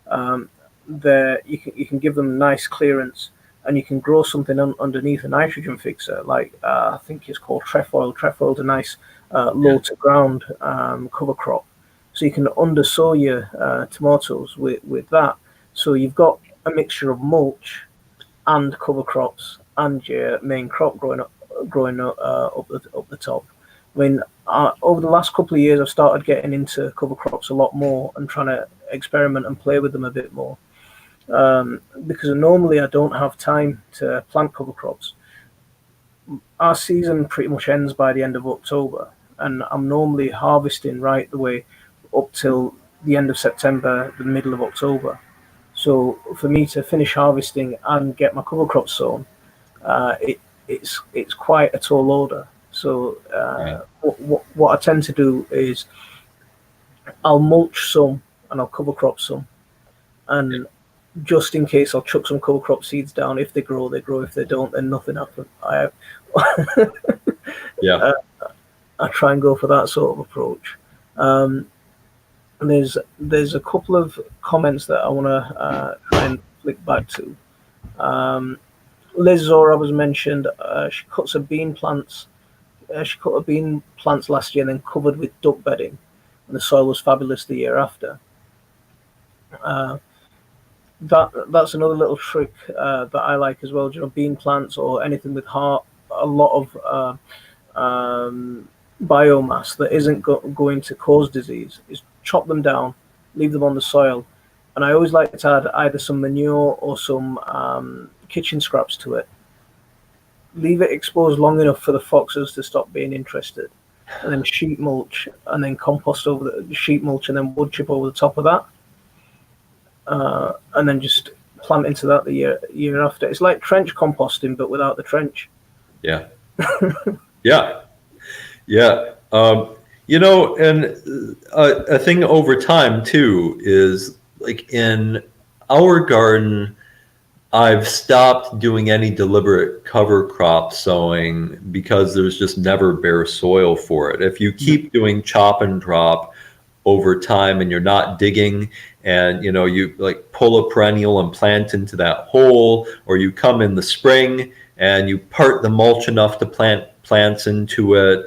you can give them nice clearance, and you can grow something underneath a nitrogen fixer, like I think it's called trefoil. Trefoil's a nice low to ground cover crop. So you can undersow your tomatoes with that. So you've got a mixture of mulch and cover crops and your main crop growing up the top. I mean, over the last couple of years, I've started getting into cover crops a lot more and trying to experiment and play with them a bit more. Because normally I don't have time to plant cover crops. Our season pretty much ends by the end of October, and I'm normally harvesting right the way up till the end of September, the middle of October. So for me to finish harvesting and get my cover crops sown, it's quite a tall order. So what I tend to do is I'll mulch some and I'll cover crop some, and just in case I'll chuck some cover crop seeds down. If they grow, they grow. If they don't, then nothing happens. I try and go for that sort of approach. There's a couple of comments that I want to try and flick back to. Liz Zora was mentioned. She cuts her bean plants. She cut her bean plants last year and then covered with duck bedding, and the soil was fabulous the year after. That's another little trick that I like as well. You know, bean plants or anything with a lot of biomass that isn't going to cause disease is chop them down, leave them on the soil, and I always like to add either some manure or some kitchen scraps to it. Leave it exposed long enough for the foxes to stop being interested, and then sheet mulch, and then compost over the sheet mulch, and then wood chip over the top of that. And then just plant into that the year after. It's like trench composting, but without the trench. Yeah. Yeah. Yeah. And a thing over time too is, like, in our garden, I've stopped doing any deliberate cover crop sowing because there's just never bare soil for it. If you keep doing chop and drop over time and you're not digging, and you like pull a perennial and plant into that hole, or you come in the spring and you part the mulch enough to plant plants into it,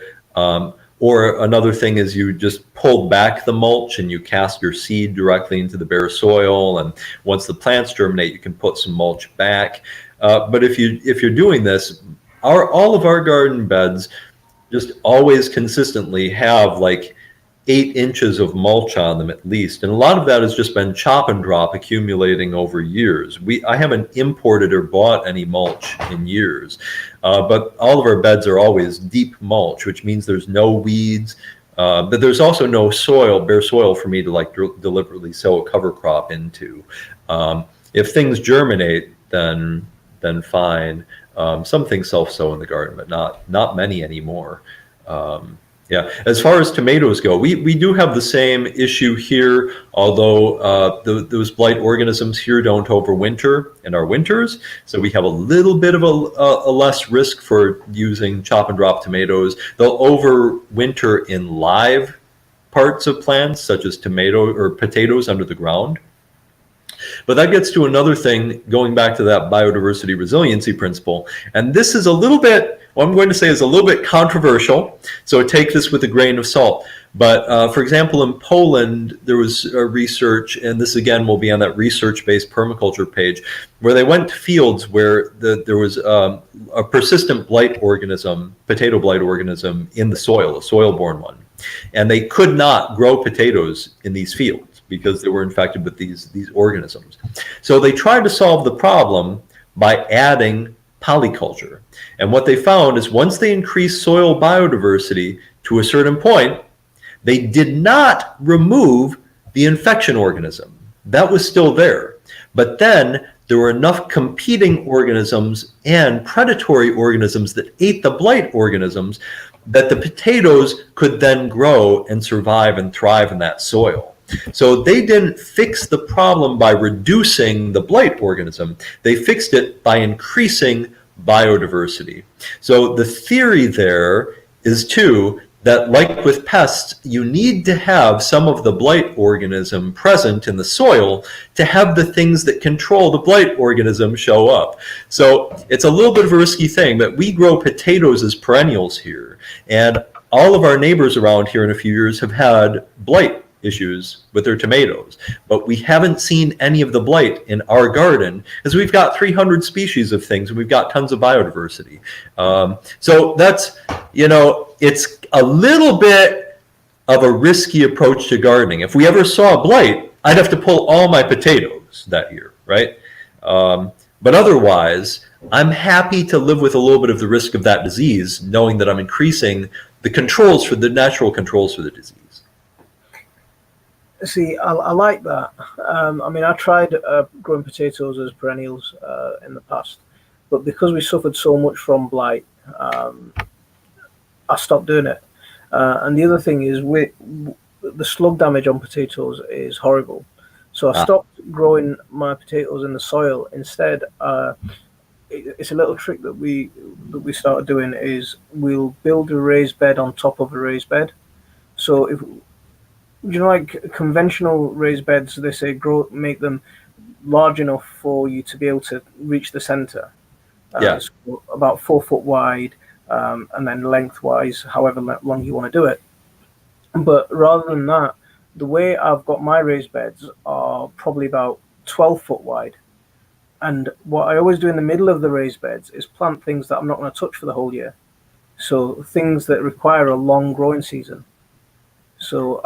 or another thing is you just pull back the mulch and you cast your seed directly into the bare soil, and once the plants germinate you can put some mulch back. But if you're doing this, all of our garden beds just always consistently have like 8 inches of mulch on them at least, and a lot of that has just been chop and drop accumulating over years. I haven't imported or bought any mulch in years, but all of our beds are always deep mulch, which means there's no weeds, but there's also no bare soil for me to like deliberately sow a cover crop into. If things germinate, then fine. Some things self-sow in the garden, but not many anymore. Yeah, as far as tomatoes go, we do have the same issue here, although those blight organisms here don't overwinter in our winters, so we have a little bit of a less risk for using chop and drop tomatoes. They'll overwinter in live parts of plants, such as tomato or potatoes under the ground. But that gets to another thing, going back to that biodiversity resiliency principle. And this is a little bit, what I'm going to say is a little bit controversial, so take this with a grain of salt. But for example, in Poland, there was a research, and this again will be on that research-based permaculture page, where they went to fields where there was a persistent blight organism, potato blight organism in the soil, a soil-borne one. And they could not grow potatoes in these fields because they were infected with these organisms. So they tried to solve the problem by adding polyculture. And what they found is once they increased soil biodiversity to a certain point, they did not remove the infection organism. That was still there. But then there were enough competing organisms and predatory organisms that ate the blight organisms that the potatoes could then grow and survive and thrive in that soil. So they didn't fix the problem by reducing the blight organism. They fixed it by increasing biodiversity. So the theory there is that, like with pests, you need to have some of the blight organism present in the soil to have the things that control the blight organism show up. So it's a little bit of a risky thing, but we grow potatoes as perennials here, and all of our neighbors around here in a few years have had blight issues with their tomatoes, but we haven't seen any of the blight in our garden because we've got 300 species of things and we've got tons of biodiversity. So that's, it's a little bit of a risky approach to gardening. If we ever saw blight, I'd have to pull all my potatoes that year, right? But otherwise, I'm happy to live with a little bit of the risk of that disease, knowing that I'm increasing the natural controls for the disease. See, I like that. I tried growing potatoes as perennials in the past, but because we suffered so much from blight, I stopped doing it. And the other thing is, the slug damage on potatoes is horrible. So I stopped growing my potatoes in the soil. Instead, it's a little trick that we started doing is we'll build a raised bed on top of a raised bed. So if like conventional raised beds, they say make them large enough for you to be able to reach the center. So about 4 foot wide, and then lengthwise, however long you want to do it. But rather than that, the way I've got my raised beds are probably about 12 foot wide. And what I always do in the middle of the raised beds is plant things that I'm not going to touch for the whole year. So things that require a long growing season. So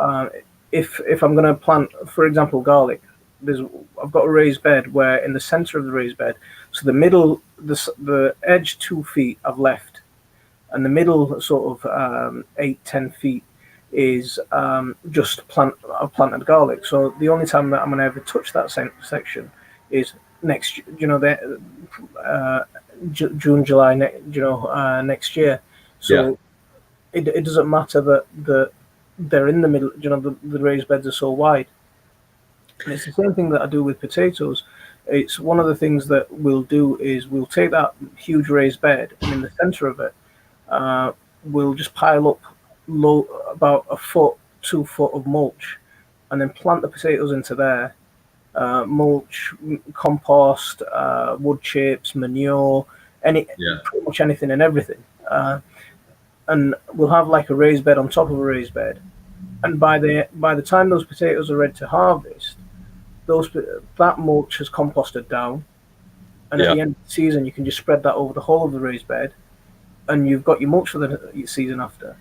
if I'm going to plant, for example, garlic, I've got a raised bed where in the center of the raised bed, so the middle, the edge 2 feet I've left, and the middle sort of 8-10 feet is just I've planted garlic. So the only time that I'm going to ever touch that section is next, June, July, next year. So it doesn't matter that they're in the middle. The raised beds are so wide. And it's the same thing that I do with potatoes. It's one of the things that we'll do is we'll take that huge raised bed, and in the center of it, we'll just pile up about 2 foot of mulch, and then plant the potatoes into there. Mulch, compost, wood chips, manure, pretty much anything and everything. And we'll have like a raised bed on top of a raised bed. And by the time those potatoes are ready to harvest, that mulch has composted down, and at the end of the season, you can just spread that over the whole of the raised bed, and you've got your mulch for the season after.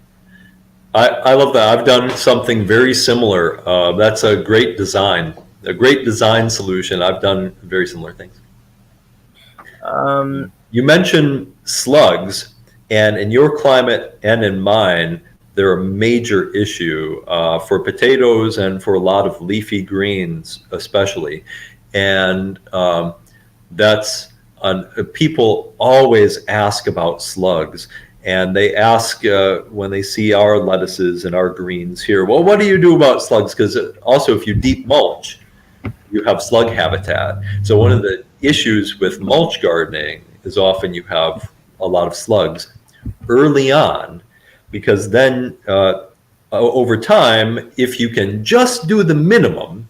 I love that. I've done something very similar. That's a great design solution. I've done very similar things. You mentioned slugs. And in your climate and in mine, they're a major issue for potatoes and for a lot of leafy greens, especially. And people always ask about slugs. And they ask when they see our lettuces and our greens here, well, what do you do about slugs? Because also, if you deep mulch, you have slug habitat. So one of the issues with mulch gardening is often you have a lot of slugs early on, because then over time, if you can just do the minimum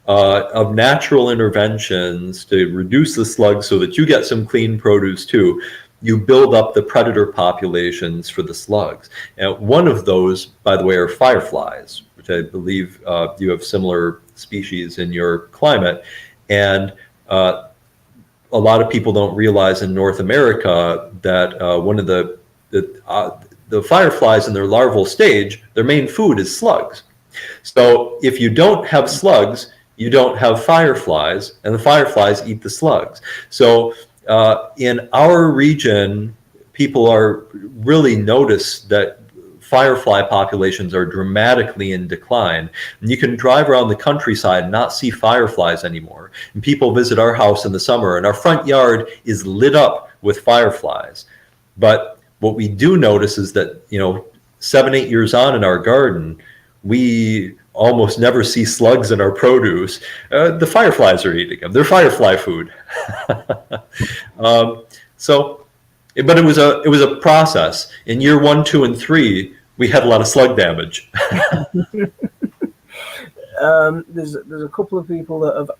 of natural interventions to reduce the slugs so that you get some clean produce too, you build up the predator populations for the slugs. And one of those, by the way, are fireflies, which I believe you have similar species in your climate. And a lot of people don't realize in North America that one of the fireflies in their larval stage, their main food is slugs. So if you don't have slugs, you don't have fireflies, and the fireflies eat the slugs. So in our region, people are really notice that firefly populations are dramatically in decline. And you can drive around the countryside and not see fireflies anymore. And people visit our house in the summer, and our front yard is lit up with fireflies. But what we do notice is that, 7-8 years on in our garden, we almost never see slugs in our produce. The fireflies are eating them. They're firefly food. But it was a process. In year 1, 2, and 3, We had a lot of slug damage. There's a couple of people that have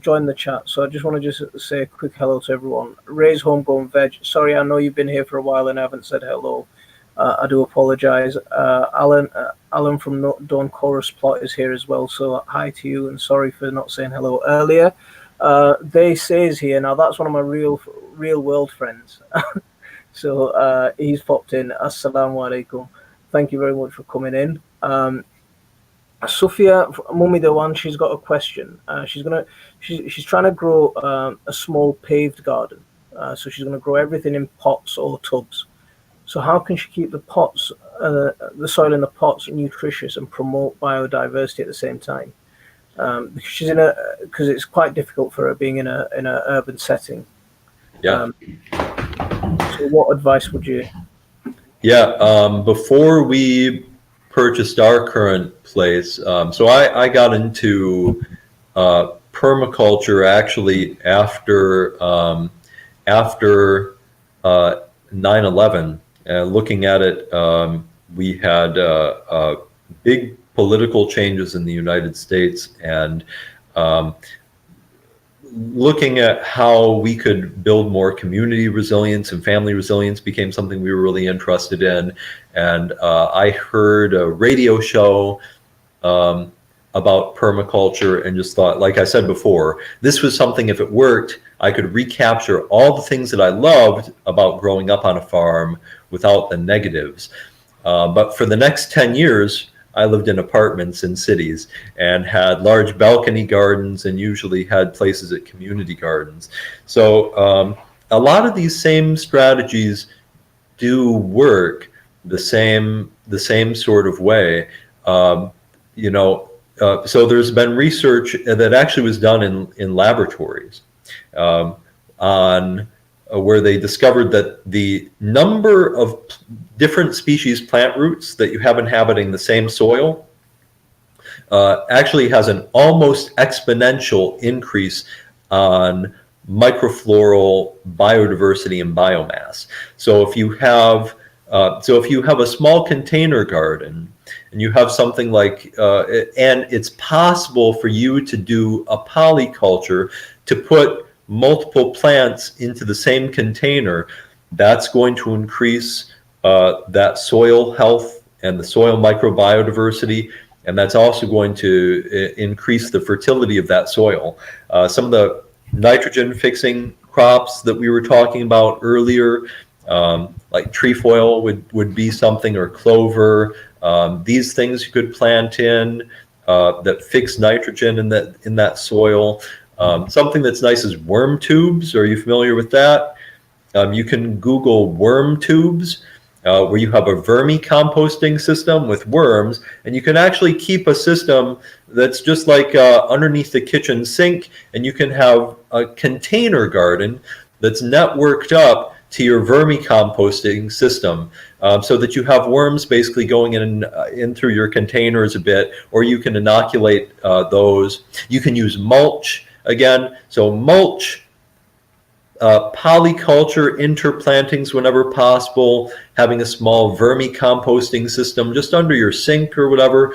joined the chat, so I just want to just say a quick hello to everyone. Ray's Homegrown Veg. Sorry, I know you've been here for a while and I haven't said hello. I do apologise. Alan from Dawn Chorus Plot is here as well, so hi to you and sorry for not saying hello earlier. They says here, now that's one of my real world friends. So he's popped in. Assalamu alaikum. Thank you very much for coming in. Sophia, Mummy the one, she's got a question. She's trying to grow a small paved garden. So she's going to grow everything in pots or tubs. So how can she keep the pots, the soil in the pots, nutritious and promote biodiversity at the same time? Because she's because it's quite difficult for her being in a urban setting. Yeah. So what advice would you? Yeah. Before we purchased our current place, so I got into permaculture actually after 9/11. Looking at it, we had big political changes in the United States, and looking at how we could build more community resilience and family resilience became something we were really interested in. And I heard a radio show about permaculture and just thought, like I said before, this was something, if it worked, I could recapture all the things that I loved about growing up on a farm without the negatives. But for the next 10 years, I lived in apartments in cities and had large balcony gardens and usually had places at community gardens. So a lot of these same strategies do work the same sort of way. So there's been research that actually was done in laboratories on where they discovered that the number of different species plant roots that you have inhabiting the same soil actually has an almost exponential increase on microfloral biodiversity and biomass. So if you have a small container garden and you have something like, and it's possible for you to do a polyculture to put multiple plants into the same container, that's going to increase that soil health and the soil microbiodiversity, and that's also going to increase the fertility of that soil. Some of the nitrogen fixing crops that we were talking about earlier, like trefoil would be something, or clover. These things you could plant in that fix nitrogen in that soil. Something that's nice is worm tubes. Are you familiar with that? You can Google worm tubes, where you have a vermicomposting system with worms, and you can actually keep a system that's just like underneath the kitchen sink, and you can have a container garden that's networked up to your vermicomposting system, so that you have worms basically going in through your containers a bit, or you can inoculate those. You can use mulch again. So mulch, polyculture, interplantings whenever possible, having a small vermicomposting system just under your sink or whatever.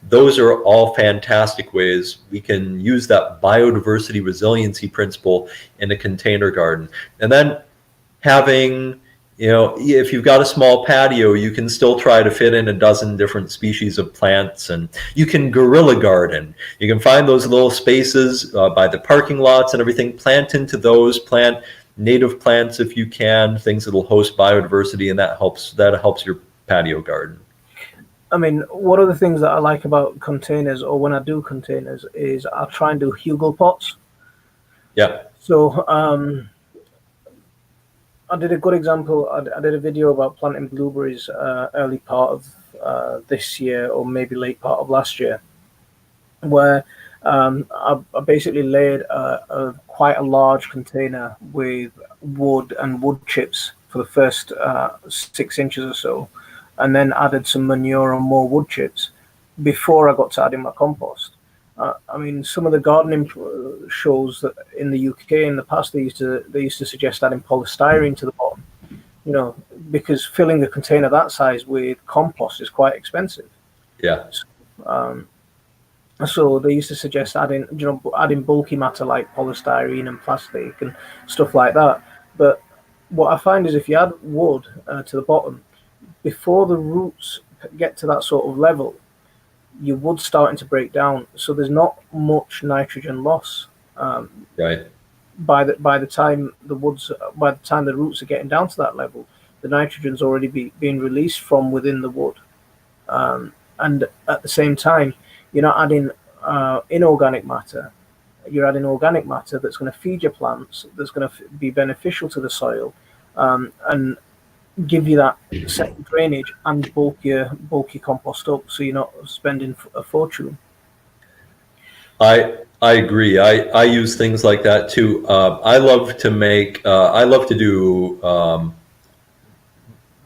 Those are all fantastic ways we can use that biodiversity resiliency principle in a container garden. And then having, if you've got a small patio, you can still try to fit in a dozen different species of plants, and you can guerrilla garden. You can find those little spaces by the parking lots and everything, plant into those, plant native plants if you can, things that'll host biodiversity, and that helps your patio garden. I mean, one of the things that I like about containers, or when I do containers, is I try and do hugel pots. Yeah. So I did a good example. I did a video about planting blueberries early part of this year, or maybe late part of last year, where I basically laid quite a large container with wood and wood chips for the first 6 inches or so, and then added some manure and more wood chips before I got to adding my compost. I mean, some of the gardening shows that in the UK in the past they used to suggest adding polystyrene to the bottom, because filling a container that size with compost is quite expensive. Yeah. So they used to suggest adding bulky matter like polystyrene and plastic and stuff like that. But what I find is if you add wood to the bottom, before the roots get to that sort of level, your wood's starting to break down. So there's not much nitrogen loss. Right. By the time the roots are getting down to that level, the nitrogen's already being released from within the wood. And at the same time, you're not adding inorganic matter. You're adding organic matter that's going to feed your plants, that's going to be beneficial to the soil, and give you that second drainage and bulk your compost up, so you're not spending a fortune. I agree. I use things like that too. I love to do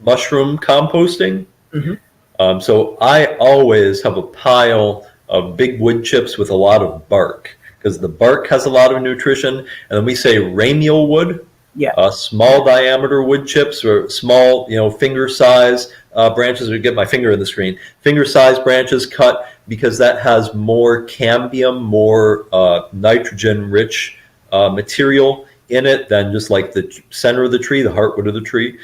mushroom composting. So I always have a pile of big wood chips with a lot of bark, because the bark has a lot of nutrition. And then we say ramial wood, small diameter wood chips, or small, finger size branches. Or get my finger in the screen. Finger size branches cut, because that has more cambium, more nitrogen rich material in it than just like the center of the tree, the heartwood of the tree.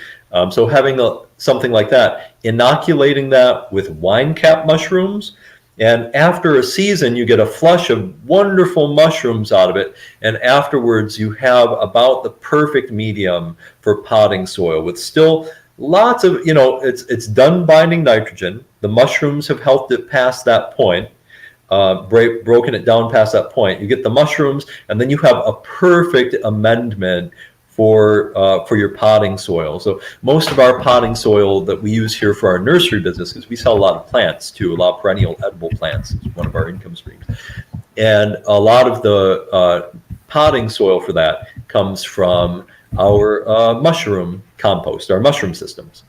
So having something like that, inoculating that with wine cap mushrooms, and after a season you get a flush of wonderful mushrooms out of it, and afterwards you have about the perfect medium for potting soil, with still lots of, it's done binding nitrogen. The mushrooms have helped it past that point. Broken it down past that point. You get the mushrooms, and then you have a perfect amendment for your potting soil. So most of our potting soil that we use here for our nursery business, because we sell a lot of plants too, a lot of perennial edible plants. It's one of our income streams, and a lot of the potting soil for that comes from our mushroom compost, our mushroom systems.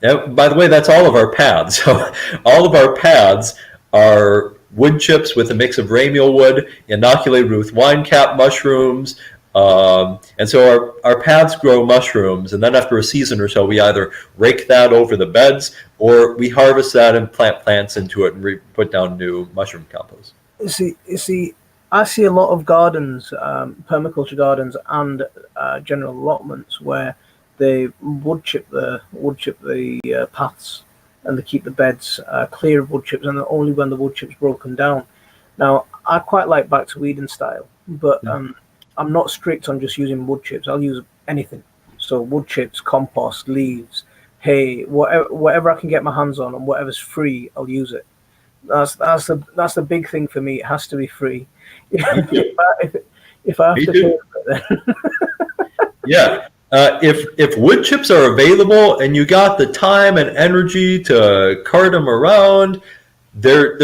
Now, by the way, that's all of our pads. So all of our pads are wood chips with a mix of ramial wood, inoculated with wine cap mushrooms. And so our pads grow mushrooms, and then after a season or so, we either rake that over the beds, or we harvest that and plant plants into it and put down new mushroom compost. You see, I see a lot of gardens, permaculture gardens, and general allotments where they wood chip the paths, and they keep the beds clear of wood chips, and only when the wood chips broken down. Now, I quite like back to Eden style, but I'm not strict on just using wood chips. I'll use anything. So wood chips, compost, leaves, hay, whatever I can get my hands on, and whatever's free, I'll use it. That's the big thing for me. It has to be free. if I have to pay for it, then yeah. If wood chips are available and you got the time and energy to cart them around, they're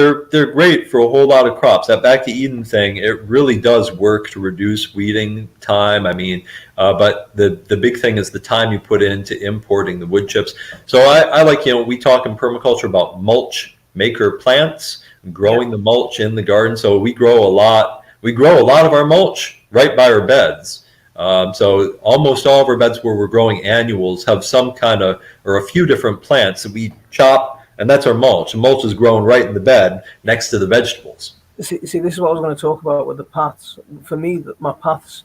great for a whole lot of crops. That back to Eden thing, it really does work to reduce weeding time. I mean, but the big thing is the time you put into importing the wood chips. So I like, we talk in permaculture about mulch maker plants, growing the mulch in the garden. So we grow a lot of our mulch right by our beds. So almost all of our beds where we're growing annuals have some kind of, or a few different plants that we chop, and that's our mulch. And mulch is grown right in the bed next to the vegetables. See, this is what I was going to talk about with the paths. For me, my paths,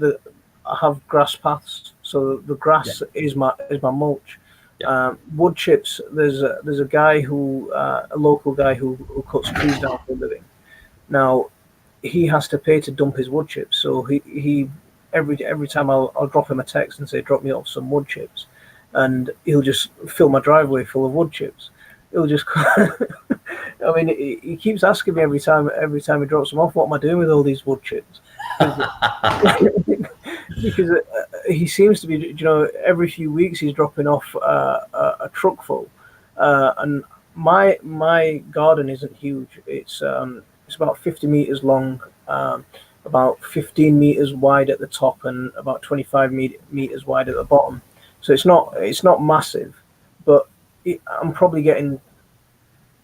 I have grass paths, so the grass is my mulch. Wood chips. There's a guy a local guy who cuts trees down for a living. Now, he has to pay to dump his wood chips, so he every time I'll drop him a text and say drop me off some wood chips, and he'll just fill my driveway full of wood chips. He'll just I mean, he keeps asking me every time he drops them off, what am I doing with all these wood chips? Because he seems to be, every few weeks he's dropping off a truck full, and my garden isn't huge. It's about 50 meters long, about 15 meters wide at the top, and about 25 meters wide at the bottom. So it's not massive, but I'm probably getting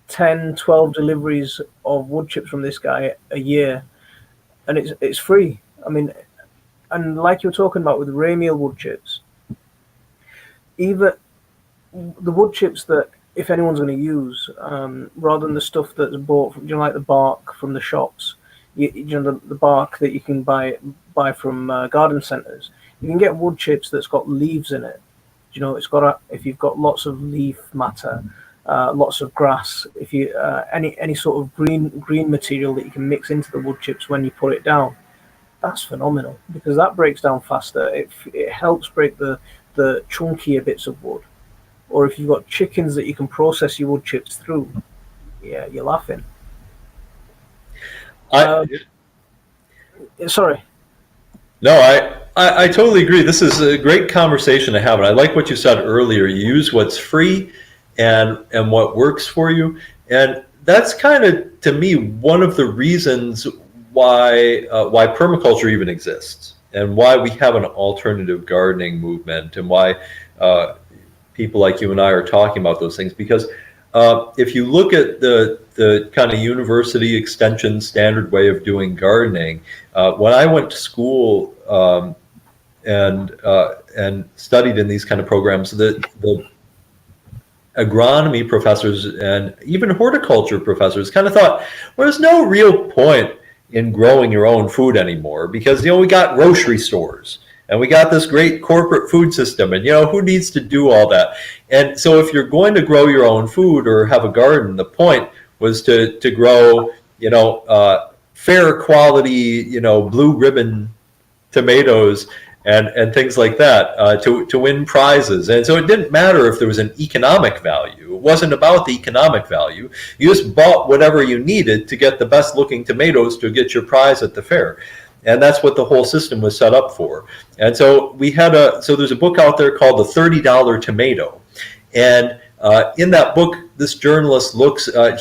10, 12 deliveries of wood chips from this guy a year, and it's free. I mean, and like you're talking about with ramial wood chips, even the wood chips that if anyone's going to use, rather than the stuff that's bought from, like the bark from the shops, the bark that you can buy from garden centres, you can get wood chips that's got leaves in it. It's got if you've got lots of leaf matter, lots of grass, if you any sort of green material that you can mix into the wood chips when you put it down, that's phenomenal because that breaks down faster. It helps break the chunkier bits of wood. Or if you've got chickens that you can process your wood chips through, yeah, you're laughing. I Sorry. No, I totally agree. This is a great conversation to have, and I like what you said earlier. You use what's free and what works for you, and that's kind of, to me, one of the reasons why permaculture even exists, and why we have an alternative gardening movement, and why people like you and I are talking about those things. Because if you look at the kind of university extension standard way of doing gardening, when I went to school and studied in these kind of programs, the agronomy professors and even horticulture professors kind of thought, well, there's no real point in growing your own food anymore because, we got grocery stores and we got this great corporate food system, and, who needs to do all that? And so if you're going to grow your own food or have a garden, the point was to grow, fair quality, blue ribbon tomatoes and things like that to win prizes. And so it didn't matter if there was an economic value. It wasn't about the economic value. You just bought whatever you needed to get the best looking tomatoes to get your prize at the fair. And that's what the whole system was set up for. And so there's a book out there called The $30 Tomato. And in that book, this journalist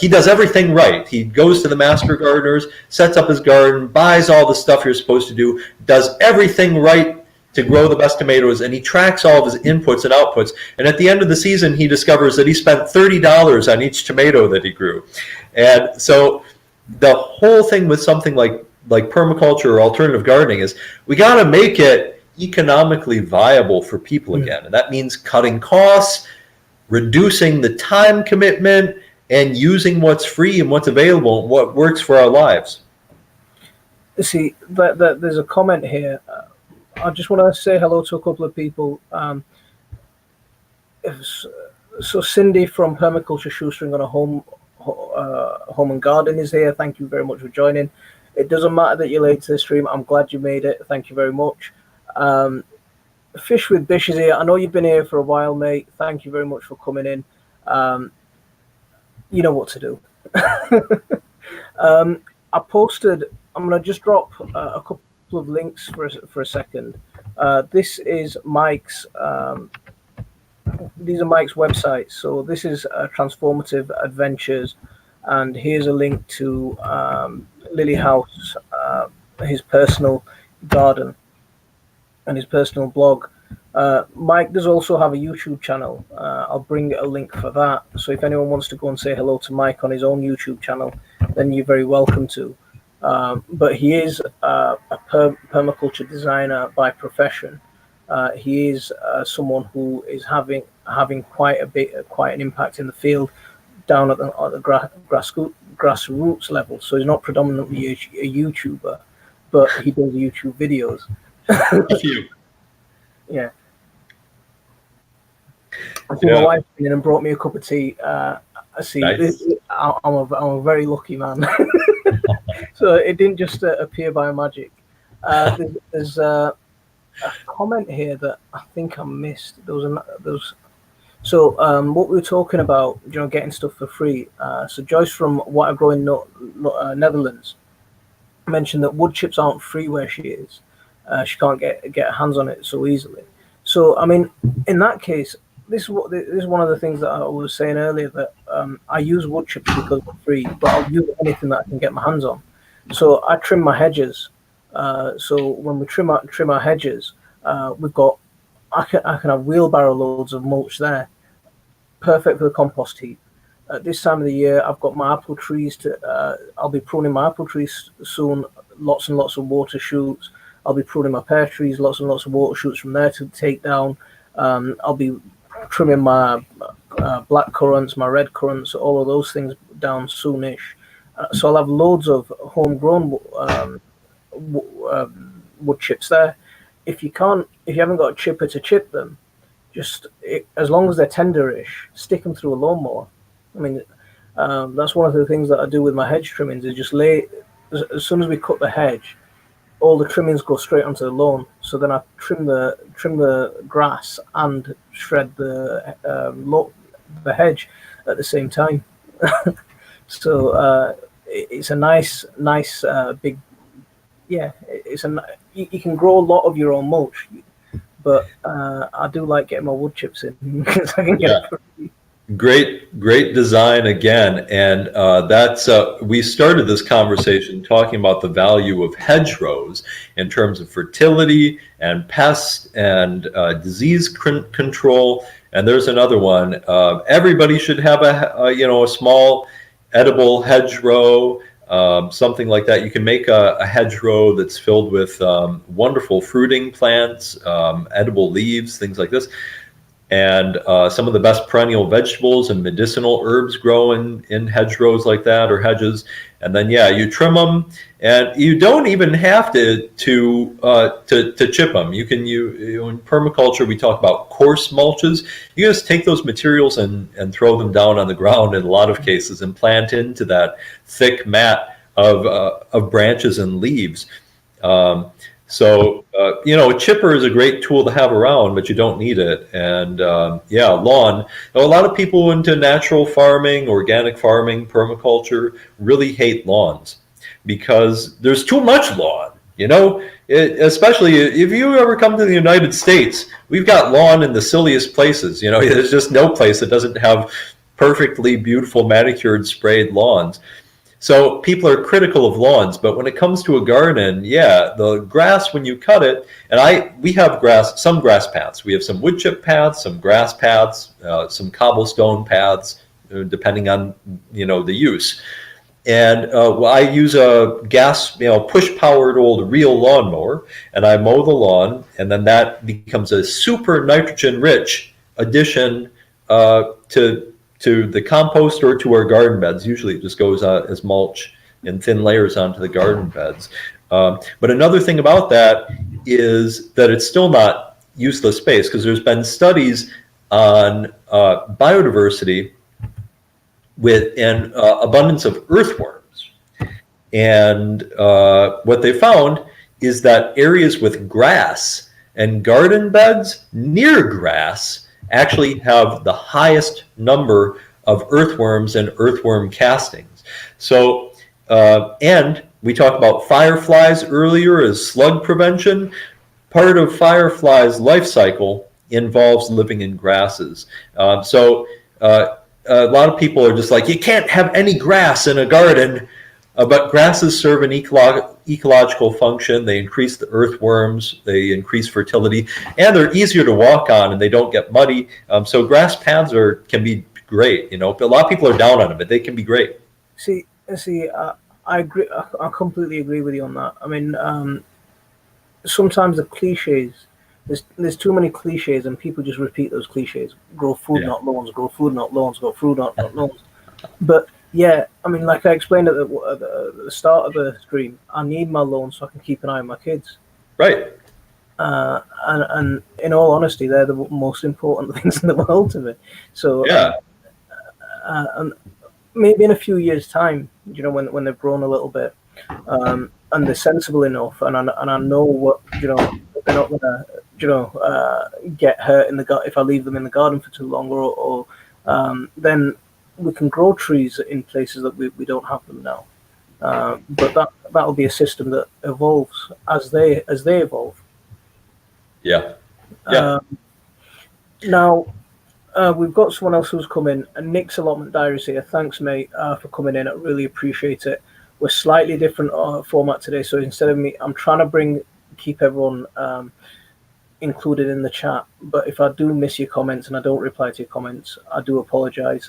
he does everything right. He goes to the master gardeners, sets up his garden, buys all the stuff you're supposed to do, does everything right to grow the best tomatoes, and he tracks all of his inputs and outputs. And at the end of the season, he discovers that he spent $30 on each tomato that he grew. And so the whole thing with something like permaculture or alternative gardening is we got to make it economically viable for people again. And that means cutting costs, reducing the time commitment, and using what's free and what's available and what works for our lives. See, there's a comment here. I just want to say hello to a couple of people. So Cindy from Permaculture Shoestring on a home and garden is here. Thank you very much for joining. It doesn't matter that you're late to the stream. I'm glad you made it. Thank you very much. Fish with Bish is here. I know you've been here for a while, mate. Thank you very much for coming in. You know what to do. I posted. I'm going to just drop a couple of links for a second. This is Mike's. These are Mike's websites. So this is Transformative Adventures, and here's a link to Lily House, his personal garden and his personal blog. Mike does also have a YouTube channel. I'll bring a link for that. So if anyone wants to go and say hello to Mike on his own YouTube channel, then you're very welcome to. But he is a permaculture designer by profession. He is someone who is having quite an impact in the field down at the grassroots level. So he's not predominantly a YouTuber, but he does YouTube videos. A few. Yeah. I think my wife came in and brought me a cup of tea. I see. Nice. I'm a very lucky man. So it didn't just appear by magic. There's a comment here that I think I missed. So what we were talking about, getting stuff for free. So Joyce from What I Grow in Netherlands mentioned that wood chips aren't free where she is. She can't get her hands on it so easily. So I mean, in that case, this is one of the things that I was saying earlier, that I use wood chips because they're free, but I'll use anything that I can get my hands on. So I trim my hedges. So when we trim our hedges, we've got I can have wheelbarrow loads of mulch there, perfect for the compost heap. At this time of the year, I've got my apple trees I'll be pruning my apple trees soon. Lots and lots of water shoots. I'll be pruning my pear trees. Lots and lots of water shoots from there to take down. I'll be trimming my black currants, my red currants, all of those things down soonish. So I'll have loads of homegrown wood chips there. If you haven't got a chipper to chip them, as long as they're tenderish, stick them through a lawnmower. I mean, that's one of the things that I do with my hedge trimmings is just as soon as we cut the hedge, all the trimmings go straight onto the lawn. So then I trim the grass and shred the hedge at the same time. So it's a nice big, yeah. You can grow a lot of your own mulch, but I do like getting my wood chips in because I can get it for free. Great design again, and that's we started this conversation talking about the value of hedgerows in terms of fertility and pests and disease control. And there's another one. Everybody should have a small edible hedgerow, something like that. You can make a hedgerow that's filled with wonderful fruiting plants, edible leaves, things like this. And some of the best perennial vegetables and medicinal herbs grow in hedgerows like that, or hedges. And then you trim them, and you don't even have to chip them. You can in permaculture we talk about coarse mulches. You just take those materials and throw them down on the ground in a lot of cases and plant into that thick mat of branches and leaves. So a chipper is a great tool to have around, but you don't need it. And lawn. Now, a lot of people into natural farming, organic farming, permaculture really hate lawns because there's too much lawn. Especially if you ever come to the United States, we've got lawn in the silliest places. There's just no place that doesn't have perfectly beautiful manicured sprayed lawns. So people are critical of lawns, but when it comes to a garden, the grass, when you cut it, and we have some grass paths. We have some wood chip paths, some grass paths, some cobblestone paths, depending on, the use. And I use a gas, push-powered old reel lawnmower, and I mow the lawn, and then that becomes a super nitrogen-rich addition to the compost or to our garden beds. Usually it just goes as mulch in thin layers onto the garden beds. But another thing about that is that it's still not useless space, because there's been studies on biodiversity and abundance of earthworms. And what they found is that areas with grass and garden beds near grass actually have the highest number of earthworms and earthworm castings. So, and we talked about fireflies earlier as slug prevention. Part of fireflies' life cycle involves living in grasses. So a lot of people are just like, you can't have any grass in a garden. But grasses serve an ecological function. They increase the earthworms, they increase fertility, and they're easier to walk on, and they don't get muddy. So grass paths can be great. A lot of people are down on them, but they can be great. See, I agree. I completely agree with you on that. I mean, sometimes the cliches. There's too many cliches, and people just repeat those cliches. Grow food, not lawns. Grow food, not lawns. Grow food, not lawns. But I mean, like I explained at the start of the stream, I need my lawn so I can keep an eye on my kids. Right. And in all honesty, they're the most important things in the world to me. So and maybe in a few years' time, when they've grown a little bit, and they're sensible enough, and I know what they're not gonna get hurt in the garden if I leave them in the garden for too long, or then we can grow trees in places that we don't have them now. But that'll be a system that evolves as they evolve. Yeah. Now we've got someone else who's come in, and Nick's Allotment Diaries here. Thanks, mate, for coming in. I really appreciate it. We're slightly different format today, so instead of me, I'm trying to keep everyone included in the chat, but if I do miss your comments and I don't reply to your comments, I do apologize.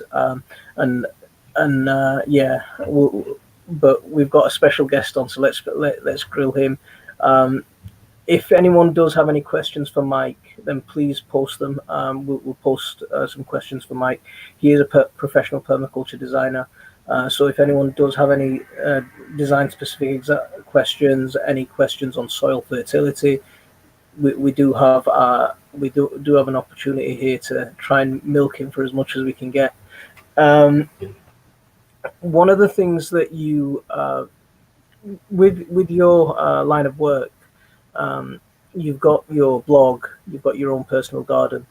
But we've got a special guest on, so let's grill him. If anyone does have any questions for Mike, then please post them. We'll post some questions for Mike. He is a professional permaculture designer. So if anyone does have any design-specific questions, any questions on soil fertility, we do have an opportunity here to try and milk him for as much as we can get. One of the things that you with your line of work, you've got your blog, you've got your own personal garden,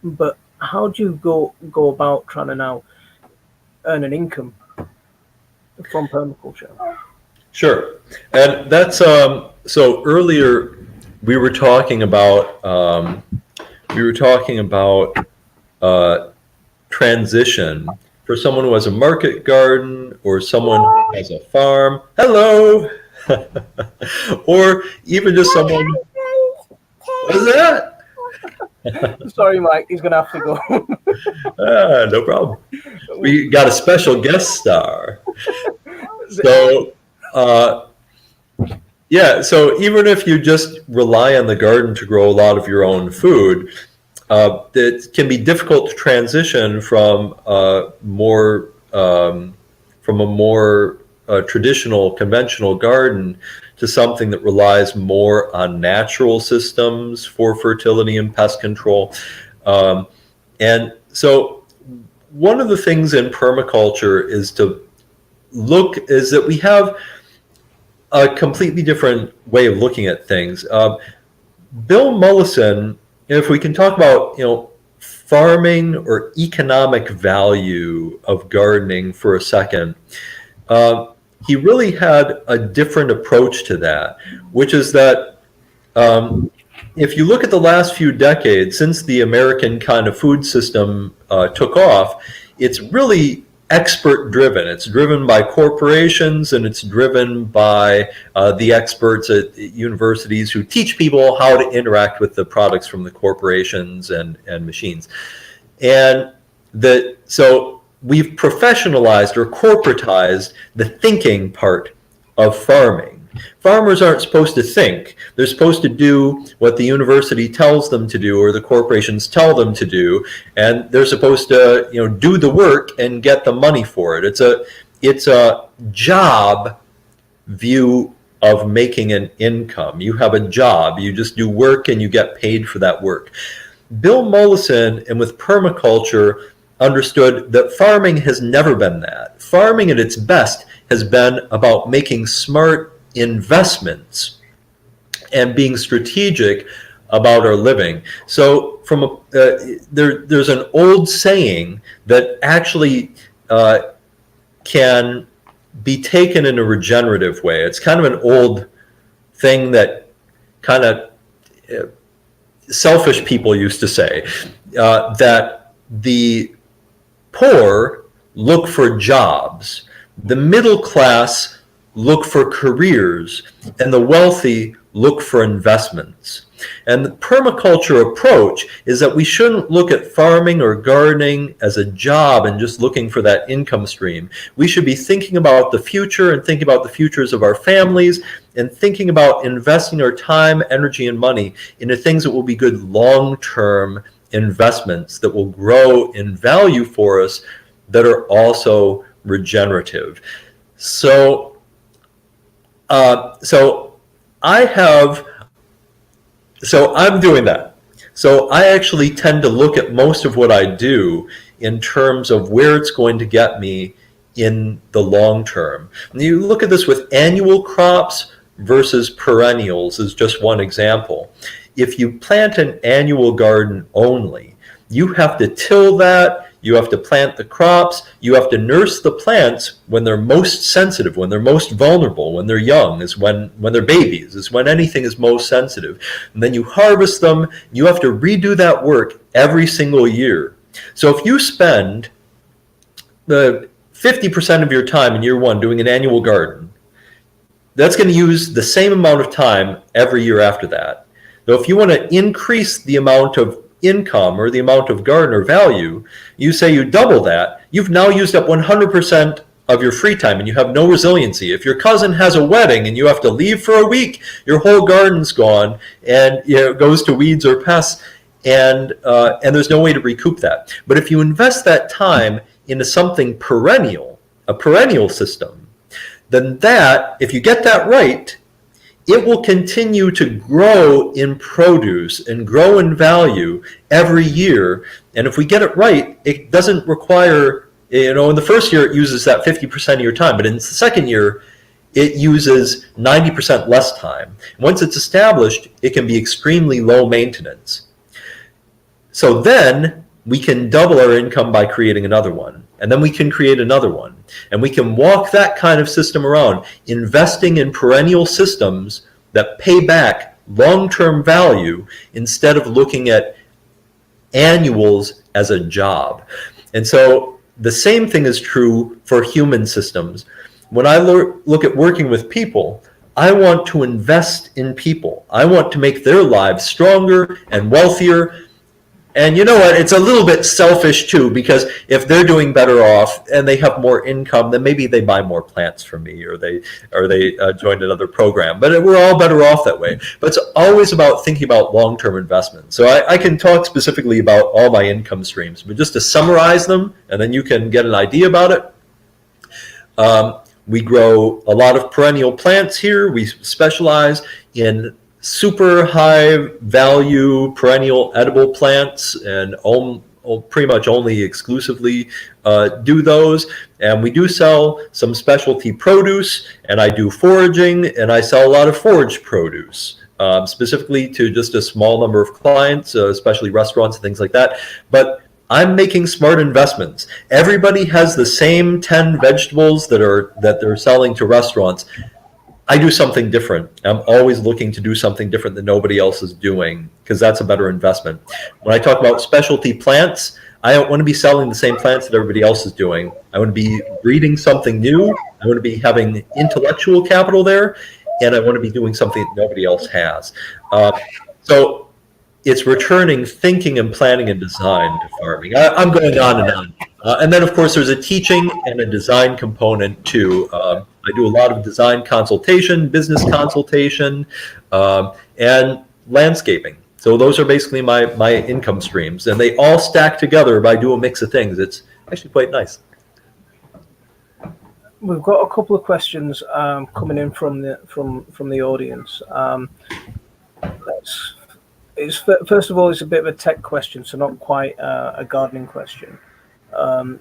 but how do you go about trying to now earn an income from permaculture? Sure, and that's so earlier we were talking about transition for someone who has a market garden or someone who has a farm. Hello. Or even just someone. What is that? Sorry, Mike. He's gonna have to go. No problem. We got a special guest star. So, yeah. So even if you just rely on the garden to grow a lot of your own food, it can be difficult to transition from a more traditional, conventional garden to something that relies more on natural systems for fertility and pest control. And so one of the things in permaculture is that we have a completely different way of looking at things. Bill Mollison, if we can talk about, farming or economic value of gardening for a second, he really had a different approach to that, which is that if you look at the last few decades, since the American kind of food system took off, it's really expert driven. It's driven by corporations, and it's driven by the experts at universities who teach people how to interact with the products from the corporations and machines. And so we've professionalized or corporatized the thinking part of farming. Farmers aren't supposed to think. They're supposed to do what the university tells them to do or the corporations tell them to do, and they're supposed to, do the work and get the money for it. It's a job view of making an income. You have a job. You just do work and you get paid for that work. Bill Mollison, and with permaculture, understood that farming has never been that. Farming at its best has been about making smart investments and being strategic about our living. So there's an old saying that actually can be taken in a regenerative way. It's kind of an old thing that kind of selfish people used to say, that the poor look for jobs, the middle class look for careers, and the wealthy look for investments. And the permaculture approach is that we shouldn't look at farming or gardening as a job and just looking for that income stream. We should be thinking about the future and thinking about the futures of our families and thinking about investing our time, energy, and money into things that will be good long-term investments that will grow in value for us, that are also regenerative. So I'm doing that. So I actually tend to look at most of what I do in terms of where it's going to get me in the long term. And you look at this with annual crops versus perennials is just one example. If you plant an annual garden only, you have to till that, you have to plant the crops, you have to nurse the plants when they're most sensitive, when they're most vulnerable, when they're young, is when they're babies, is when anything is most sensitive. And then you harvest them, you have to redo that work every single year. So if you spend the 50% of your time in year one doing an annual garden, that's going to use the same amount of time every year after that. So if you want to increase the amount of income or the amount of gardener value, you say you double that, you've now used up 100% of your free time and you have no resiliency. If your cousin has a wedding and you have to leave for a week, your whole garden's gone and it goes to weeds or pests, and there's no way to recoup that. But if you invest that time into something perennial, a perennial system, then that, if you get that right, it will continue to grow in produce and grow in value every year. And if we get it right, it doesn't require, in the first year it uses that 50% of your time, but in the second year it uses 90% less time. Once it's established, it can be extremely low maintenance. So then we can double our income by creating another one. And then we can create another one. And we can walk that kind of system around, investing in perennial systems that pay back long-term value instead of looking at annuals as a job. And so the same thing is true for human systems. When I look at working with people, I want to invest in people. I want to make their lives stronger and wealthier. And you know what? It's a little bit selfish too, because if they're doing better off and they have more income, then maybe they buy more plants from me, or they joined another program. But we're all better off that way. But it's always about thinking about long-term investment. So I can talk specifically about all my income streams, but just to summarize them, and then you can get an idea about it. We grow a lot of perennial plants here. We specialize in super high value perennial edible plants, and pretty much only exclusively do those. And we do sell some specialty produce, and I do foraging, and I sell a lot of forage produce, specifically to just a small number of clients, especially restaurants and things like that. But I'm making smart investments. Everybody has the same 10 vegetables that they're selling to restaurants. I do something different. I'm always looking to do something different that nobody else is doing, because that's a better investment. When I talk about specialty plants, I don't want to be selling the same plants that everybody else is doing. I want to be breeding something new. I want to be having intellectual capital there, and I want to be doing something that nobody else has. So it's returning thinking and planning and design to farming. I'm going on and on. And then, of course, there's a teaching and a design component too. I do a lot of design consultation, business consultation, and landscaping. So those are basically my income streams, and they all stack together if I do a mix of things. It's actually quite nice. We've got a couple of questions coming in from the audience. First of all, it's a bit of a tech question, so not quite a gardening question.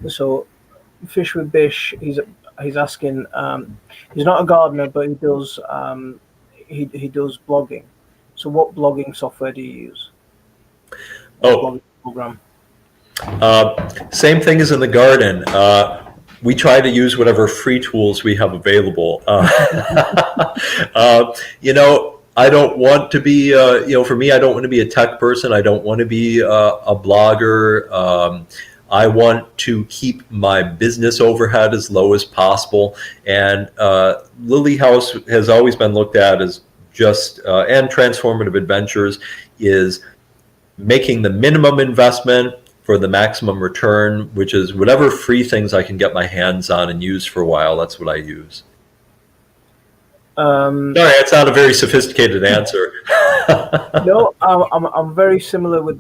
So Fish with Bish, he's asking. He's not a gardener, but he does blogging. So what blogging software do you use? Blogging program. Same thing as in the garden. We try to use whatever free tools we have available. I don't want to be, for me, I don't want to be a tech person. I don't want to be a blogger. I want to keep my business overhead as low as possible. And Lily House has always been looked at as just, and Transformative Adventures is making the minimum investment for the maximum return, which is whatever free things I can get my hands on and use for a while. That's what I use. Sorry, it's not a very sophisticated answer. No, I'm very similar with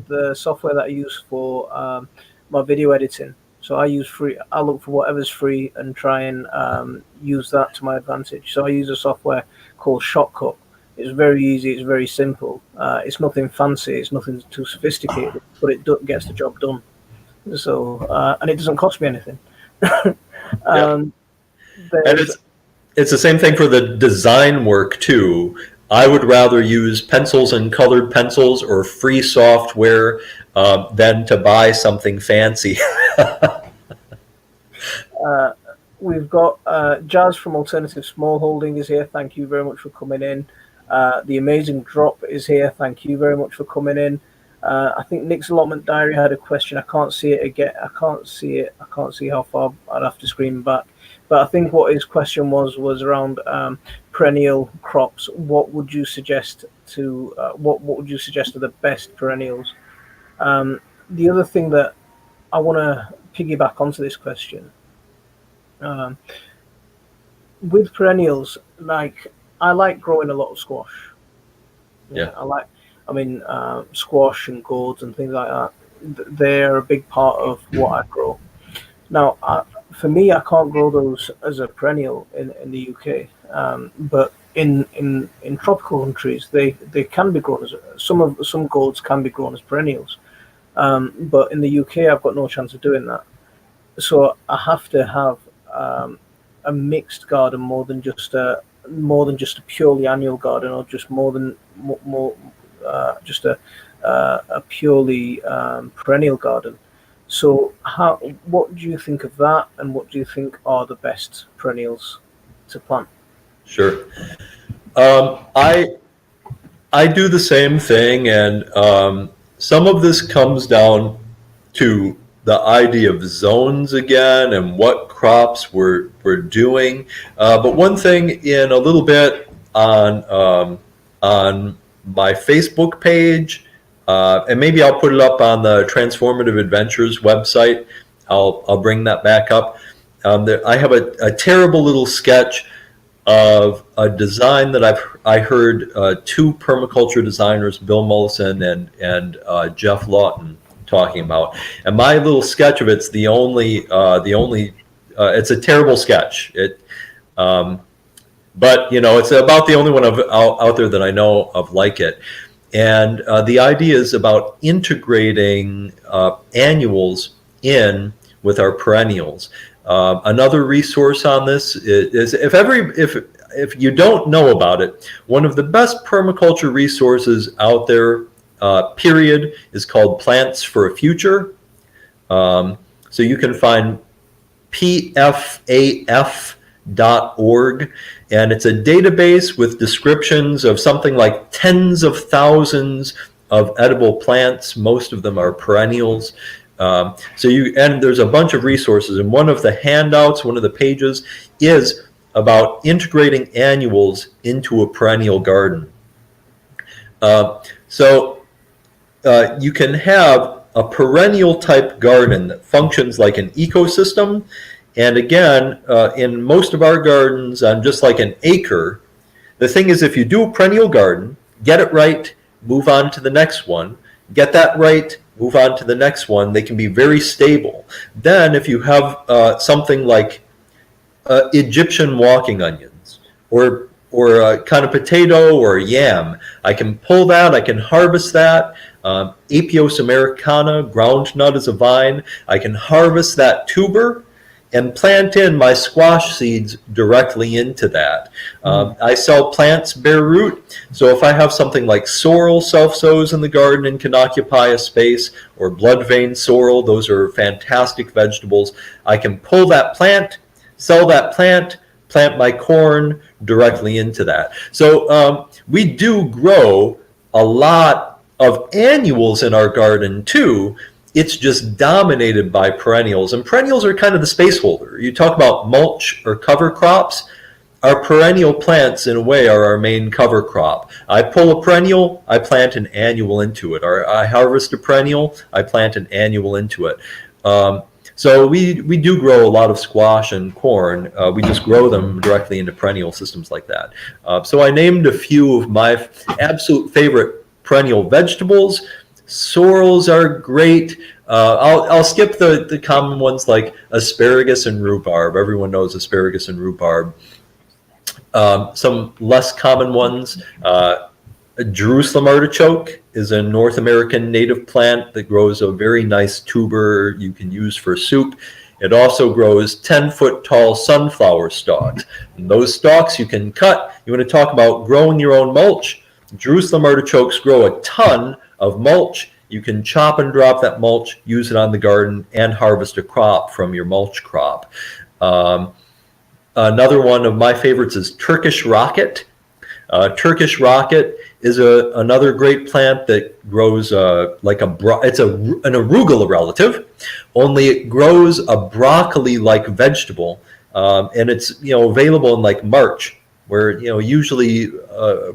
the software that I use for my video editing. So I use free. I look for whatever's free and try and use that to my advantage. So I use a software called Shotcut. It's very easy. It's very simple. It's nothing fancy. It's nothing too sophisticated, but it gets the job done. So and it doesn't cost me anything. And it's the same thing for the design work too. I would rather use pencils and colored pencils or free software than to buy something fancy. We've got Jazz from Alternative Smallholding is here. Thank you very much for coming in. The Amazing Drop is here. Thank you very much for coming in. I think Nick's Allotment Diary had a question. I can't see it again. I can't see it. I can't see how far. I'd have to screen back. But I think what his question was around perennial crops. What would you suggest to what would you suggest are the best perennials? The other thing that I want to piggyback onto this question Um, with perennials, like I like growing a lot of squash. Yeah, Yeah, I mean, squash and gourds and things like that. They're a big part of what I grow. Now, for me, I can't grow those as a perennial in the UK, but in tropical countries, they can be grown as some gourds can be grown as perennials. But in the UK, I've got no chance of doing that. So I have to have a mixed garden more than just a purely annual garden, or just more just a purely perennial garden. So how what do you think of that, and what do you think are the best perennials to plant? sure. I do the same thing, and some of this comes down to the idea of zones again and what crops we're doing. But one thing in a little bit on my Facebook page, and maybe I'll put it up on the Transformative Adventures website. I'll bring that back up. I have a terrible little sketch of a design that I heard two permaculture designers, Bill Mollison and Jeff Lawton, talking about. And my little sketch of it's it's a terrible sketch. But it's about the only one out there that I know of like it. And the idea is about integrating annuals in with our perennials. Another resource on this is if you don't know about it, one of the best permaculture resources out there, period, is called Plants for a Future. So you can find pfaf.org, and it's a database with descriptions of something like tens of thousands of edible plants. Most of them are perennials. And there's a bunch of resources, and one of the handouts, one of the pages, is about integrating annuals into a perennial garden. You can have a perennial type garden that functions like an ecosystem. And again, in most of our gardens on just like an acre, the thing is, if you do a perennial garden, get it right, move on to the next one, get that right, move on to the next one, they can be very stable. Then if you have something like Egyptian walking onions, or a kind of potato or a yam, I can pull that, I can harvest that. Apios americana, groundnut as a vine, I can harvest that tuber and plant in my squash seeds directly into that. I sell plants bare root, so if I have something like sorrel self-sows in the garden and can occupy a space, or blood vein sorrel, those are fantastic vegetables, I can pull that plant, sell that plant my corn directly into that. So we do grow a lot of annuals in our garden too. It's just dominated by perennials, and perennials are kind of the space holder. You talk about mulch or cover crops. Our perennial plants, in a way, are our main cover crop. I pull a perennial, I plant an annual into it. Or I harvest a perennial, I plant an annual into it. So we do grow a lot of squash and corn. We just grow them directly into perennial systems like that. So I named a few of my absolute favorite perennial vegetables. Sorrels are great. I'll skip the common ones like asparagus and rhubarb. Everyone knows asparagus and rhubarb. Some less common ones. Jerusalem artichoke is a North American native plant that grows a very nice tuber you can use for soup. It also grows 10-foot tall sunflower stalks. And those stalks you can cut. You want to talk about growing your own mulch? Jerusalem artichokes grow a ton of mulch. You can chop and drop that mulch, use it on the garden, and harvest a crop from your mulch crop. Another one of my favorites is Turkish rocket. Turkish rocket is another great plant that grows it's an arugula relative, only it grows a broccoli-like vegetable, and it's available in like March, where usually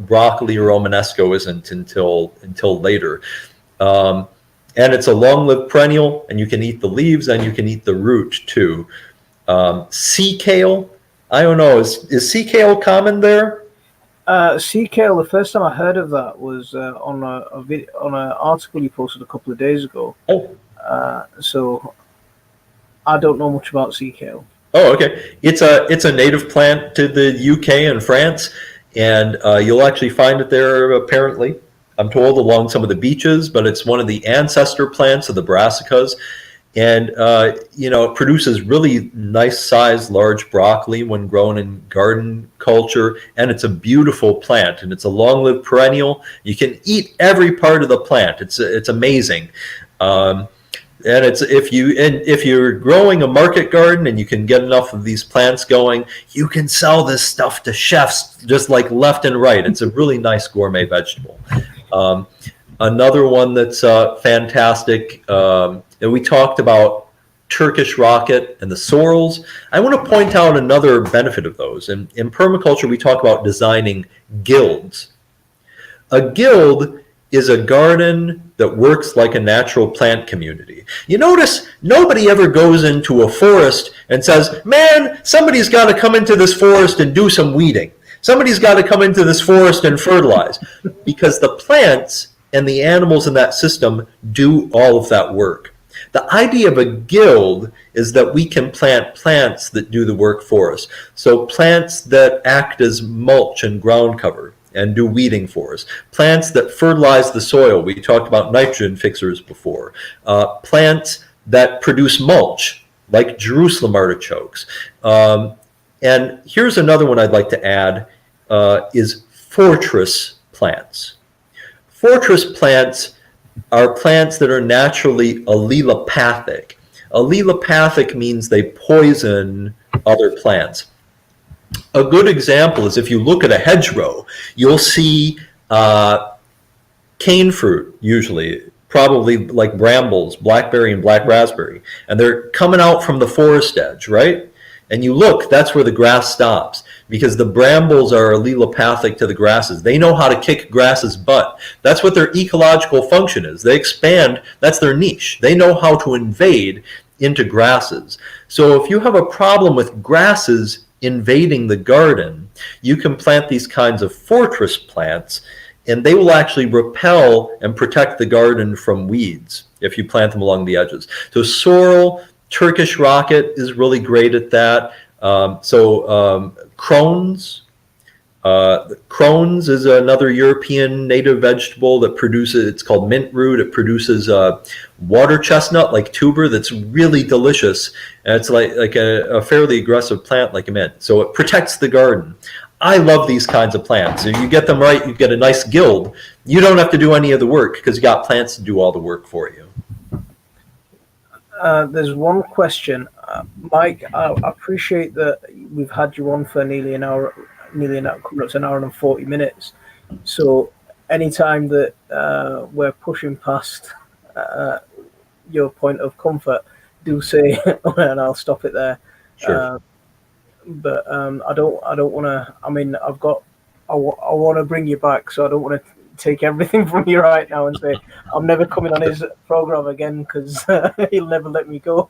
broccoli or romanesco isn't until later. And it's a long-lived perennial, and you can eat the leaves and you can eat the root too. Sea kale. I don't know. Is sea kale common there? Sea kale. The first time I heard of that was on on an article you posted a couple of days ago. Oh, So I don't know much about sea kale. oh, okay. It's a native plant to the UK and France, and you'll actually find it there. Apparently, I'm told along some of the beaches, but it's one of the ancestor plants of the brassicas, and it produces really nice sized large broccoli when grown in garden culture, and it's a beautiful plant, and it's a long lived perennial. You can eat every part of the plant. It's amazing. Um, and it's if you're growing a market garden and you can get enough of these plants going, you can sell this stuff to chefs just like left and right. It's a really nice gourmet vegetable. Um, Another one that's fantastic, and we talked about Turkish rocket and the sorrels. I want to point out another benefit of those. In permaculture, we talk about designing guilds. A guild is a garden that works like a natural plant community. You notice nobody ever goes into a forest and says, man, somebody's got to come into this forest and do some weeding. Somebody's got to come into this forest and fertilize. Because the plants and the animals in that system do all of that work. The idea of a guild is that we can plant plants that do the work for us. So plants that act as mulch and ground cover and do weeding for us. Plants that fertilize the soil. We talked about nitrogen fixers before. Plants that produce mulch, like Jerusalem artichokes. And here's another one I'd like to add, is fortress plants. Fortress plants are plants that are naturally allelopathic. Allelopathic means they poison other plants. A good example is if you look at a hedgerow, you'll see cane fruit, usually, probably like brambles, blackberry and black raspberry, and they're coming out from the forest edge, right? And you look, that's where the grass stops, because the brambles are allelopathic to the grasses. They know how to kick grasses' butt. That's what their ecological function is. They expand, that's their niche. They know how to invade into grasses. So if you have a problem with grasses invading the garden, you can plant these kinds of fortress plants, and they will actually repel and protect the garden from weeds if you plant them along the edges. So sorrel, Turkish rocket is really great at that. Crones. Crones is another European native vegetable that produces, it's called mint root. It produces water chestnut like tuber that's really delicious. And it's like a fairly aggressive plant like a mint. So it protects the garden. I love these kinds of plants. If you get them right, you get a nice guild. You don't have to do any of the work because you got plants to do all the work for you. There's one question, Mike. I appreciate that we've had you on for nearly an hour, coming up to an hour and 40 minutes. So anytime that we're pushing past your point of comfort, do say, and I'll stop it there. Sure. But I don't want to. I mean, I want to bring you back, so I don't want to take everything from you right now and say I'm never coming on his program again because he'll never let me go.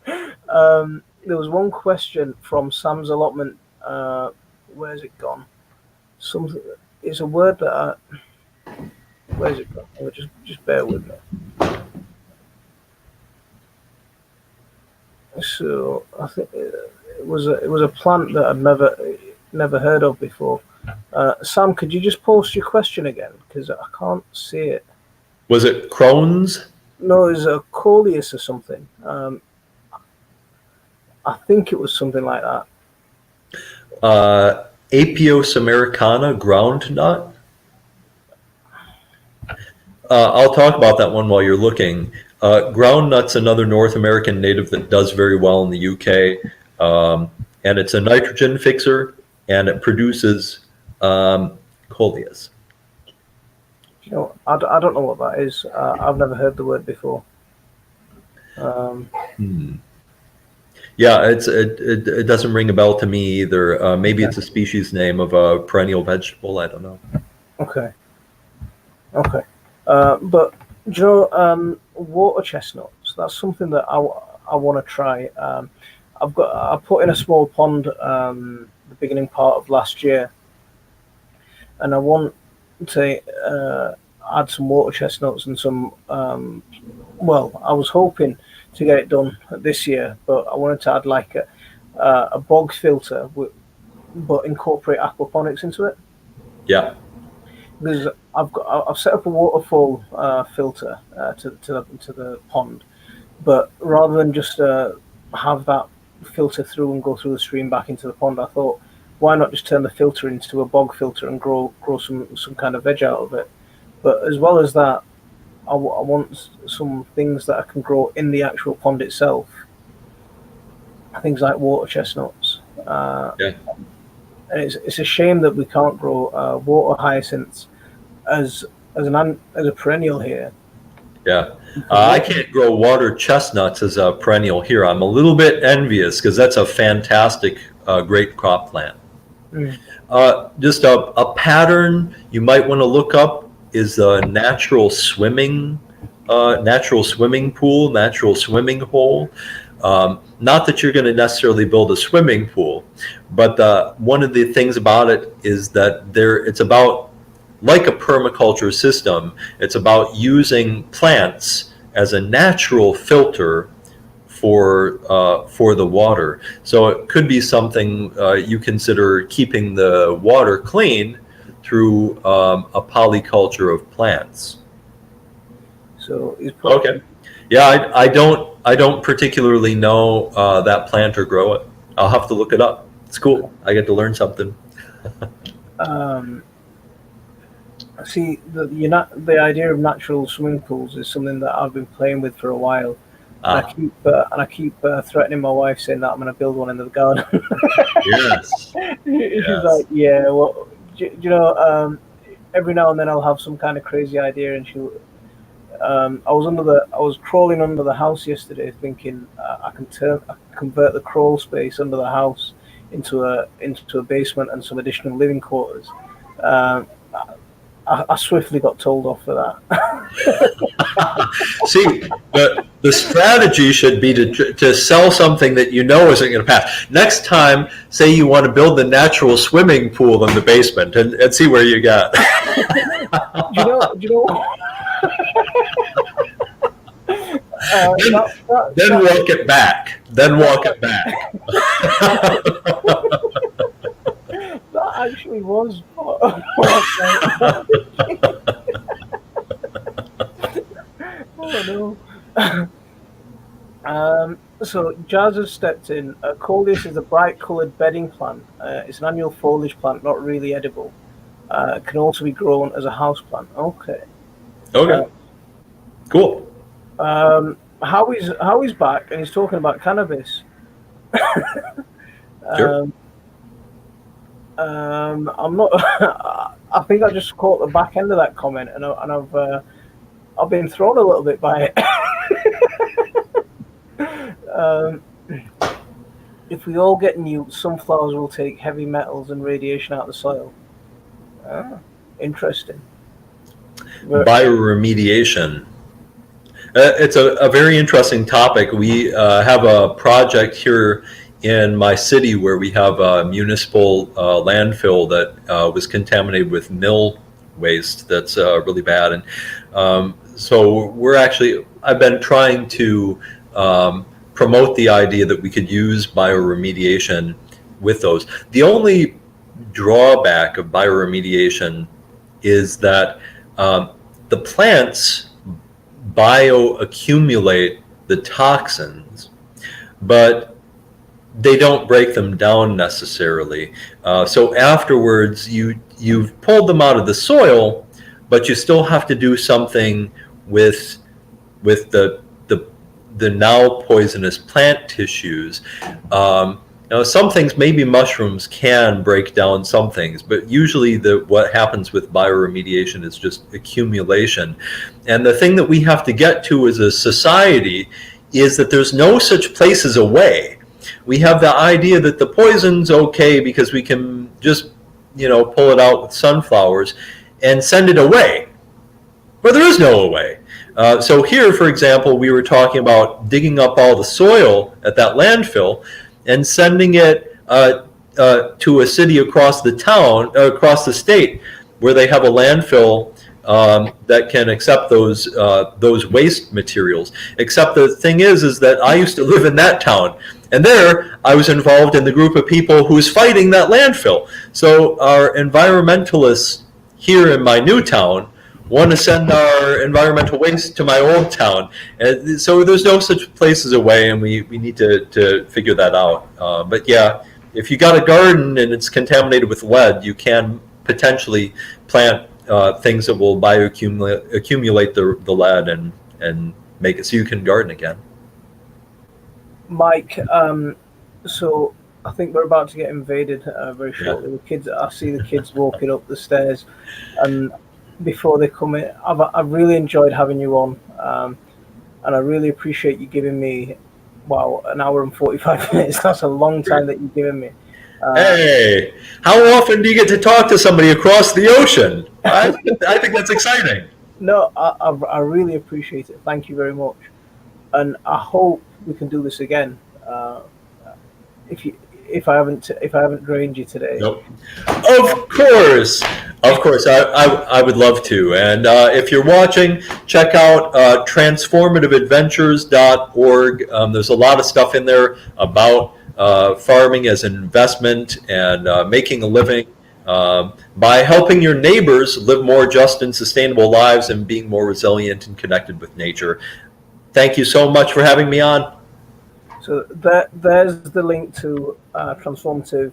There was one question from Sam's allotment. Where's it gone? Something. It's a word that. Where's it gone? Oh, just bear with me. So I think it was a plant that I'd never heard of before. Sam, could you just post your question again? Because I can't see it. Was it Crohn's? No, it was a coleus or something. I think it was something like that. Apios americana, groundnut. I'll talk about that one while you're looking. Groundnut's another North American native that does very well in the UK. And it's a nitrogen fixer, and it produces coleus. You know, I don't know what that is. I've never heard the word before. Yeah, it doesn't ring a bell to me either. Maybe it's a species name of a perennial vegetable. I don't know. Okay. But you know, water chestnuts. That's something that I want to try. I put in a small pond the beginning part of last year, and I want to add some water chestnuts and some. Well, I was hoping to get it done this year, but I wanted to add like a bog filter, but incorporate aquaponics into it. Yeah. Because I've set up a waterfall filter to the pond, but rather than just have that filter through and go through the stream back into the pond, I thought, why not just turn the filter into a bog filter and grow some kind of veg out of it? But as well as that, I want some things that I can grow in the actual pond itself. Things like water chestnuts. Yeah. And it's a shame that we can't grow water hyacinths as a perennial here. Yeah. I can't grow water chestnuts as a perennial here. I'm a little bit envious because that's a fantastic, great crop plant. Just a pattern you might want to look up is a natural swimming pool, natural swimming hole. Not that you're going to necessarily build a swimming pool, but one of the things about it is that it's about, like a permaculture system, it's about using plants as a natural filter for the water. So it could be something you consider keeping the water clean through a polyculture of plants. So okay, yeah, I don't particularly know that plant or grow it. I'll have to look it up. It's cool. I get to learn something. See, the idea of natural swimming pools is something that I've been playing with for a while. And I keep threatening my wife, saying that I'm going to build one in the garden. Yes. She's like, yeah, well, you know, every now and then I'll have some kind of crazy idea, and she'll. I was crawling under the house yesterday, thinking I can convert the crawl space under the house into a basement and some additional living quarters. I swiftly got told off for that. See, the strategy should be to sell something that you know isn't going to pass. Next time, say you want to build the natural swimming pool in the basement and see where you get. Do you know then walk it back. Then walk it back. That actually was oh no. So Jazz has stepped in. Coleus is a bright coloured bedding plant. It's an annual foliage plant, not really edible. Can also be grown as a house plant. Okay. Cool. Howie's back, and he's talking about cannabis. Sure. I'm not. I think I just caught the back end of that comment, and I've been thrown a little bit by it. If we all get nuked, sunflowers will take heavy metals and radiation out of the soil. Interesting. Bioremediation. It's a very interesting topic. We have a project here in my city where we have a municipal landfill that was contaminated with mill waste that's really bad. And so I've been trying to promote the idea that we could use bioremediation with those. The only drawback of bioremediation is that the plants bioaccumulate the toxins, but they don't break them down necessarily. So afterwards, you've pulled them out of the soil, but you still have to do something with the now poisonous plant tissues. Now, some things, maybe mushrooms can break down some things, but usually what happens with bioremediation is just accumulation. And the thing that we have to get to as a society is that there's no such place as a way. We have the idea that the poison's okay because we can just, pull it out with sunflowers and send it away. But there is no away. So here, for example, we were talking about digging up all the soil at that landfill. and sending it to a city across the town, across the state, where they have a landfill that can accept those waste materials. Except the thing is that I used to live in that town, and there I was involved in the group of people who was fighting that landfill. So our environmentalists here in my new town want to send our environmental waste to my old town. And so there's no such place as a way, and we need to figure that out. But yeah, if you got a garden and it's contaminated with lead, you can potentially plant things that will bioaccumulate the lead and make it so you can garden again. Mike, so I think we're about to get invaded very shortly. The kids, I see the kids walking up the stairs, and before they come in, I've really enjoyed having you on, and I really appreciate you giving me, wow, an hour and 45 minutes. That's a long time that you've given me. Hey, how often do you get to talk to somebody across the ocean? I think that's exciting. No, I really appreciate it. Thank you very much, and I hope we can do this again. If I haven't drained you today. Nope. Of course, I would love to. And if you're watching, check out transformativeadventures.org. There's a lot of stuff in there about farming as an investment and making a living by helping your neighbors live more just and sustainable lives and being more resilient and connected with nature. Thank you so much for having me on. So there's the link to Transformative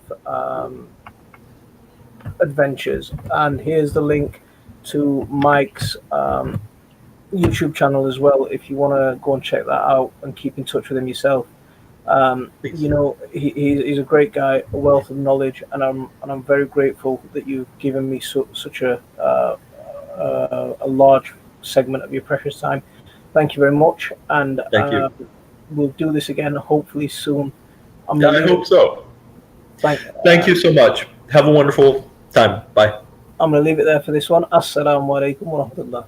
Adventures, and here's the link to Mike's YouTube channel as well, if you want to go and check that out and keep in touch with him yourself. You know, he's a great guy, a wealth of knowledge, and I'm very grateful that you've given me such a large segment of your precious time. Thank you very much, and thank you. We'll do this again hopefully soon. I hope so. Thank you so much. Have a wonderful time. Bye. I'm going to leave it there for this one. Assalamu alaikum wa rahmatullah.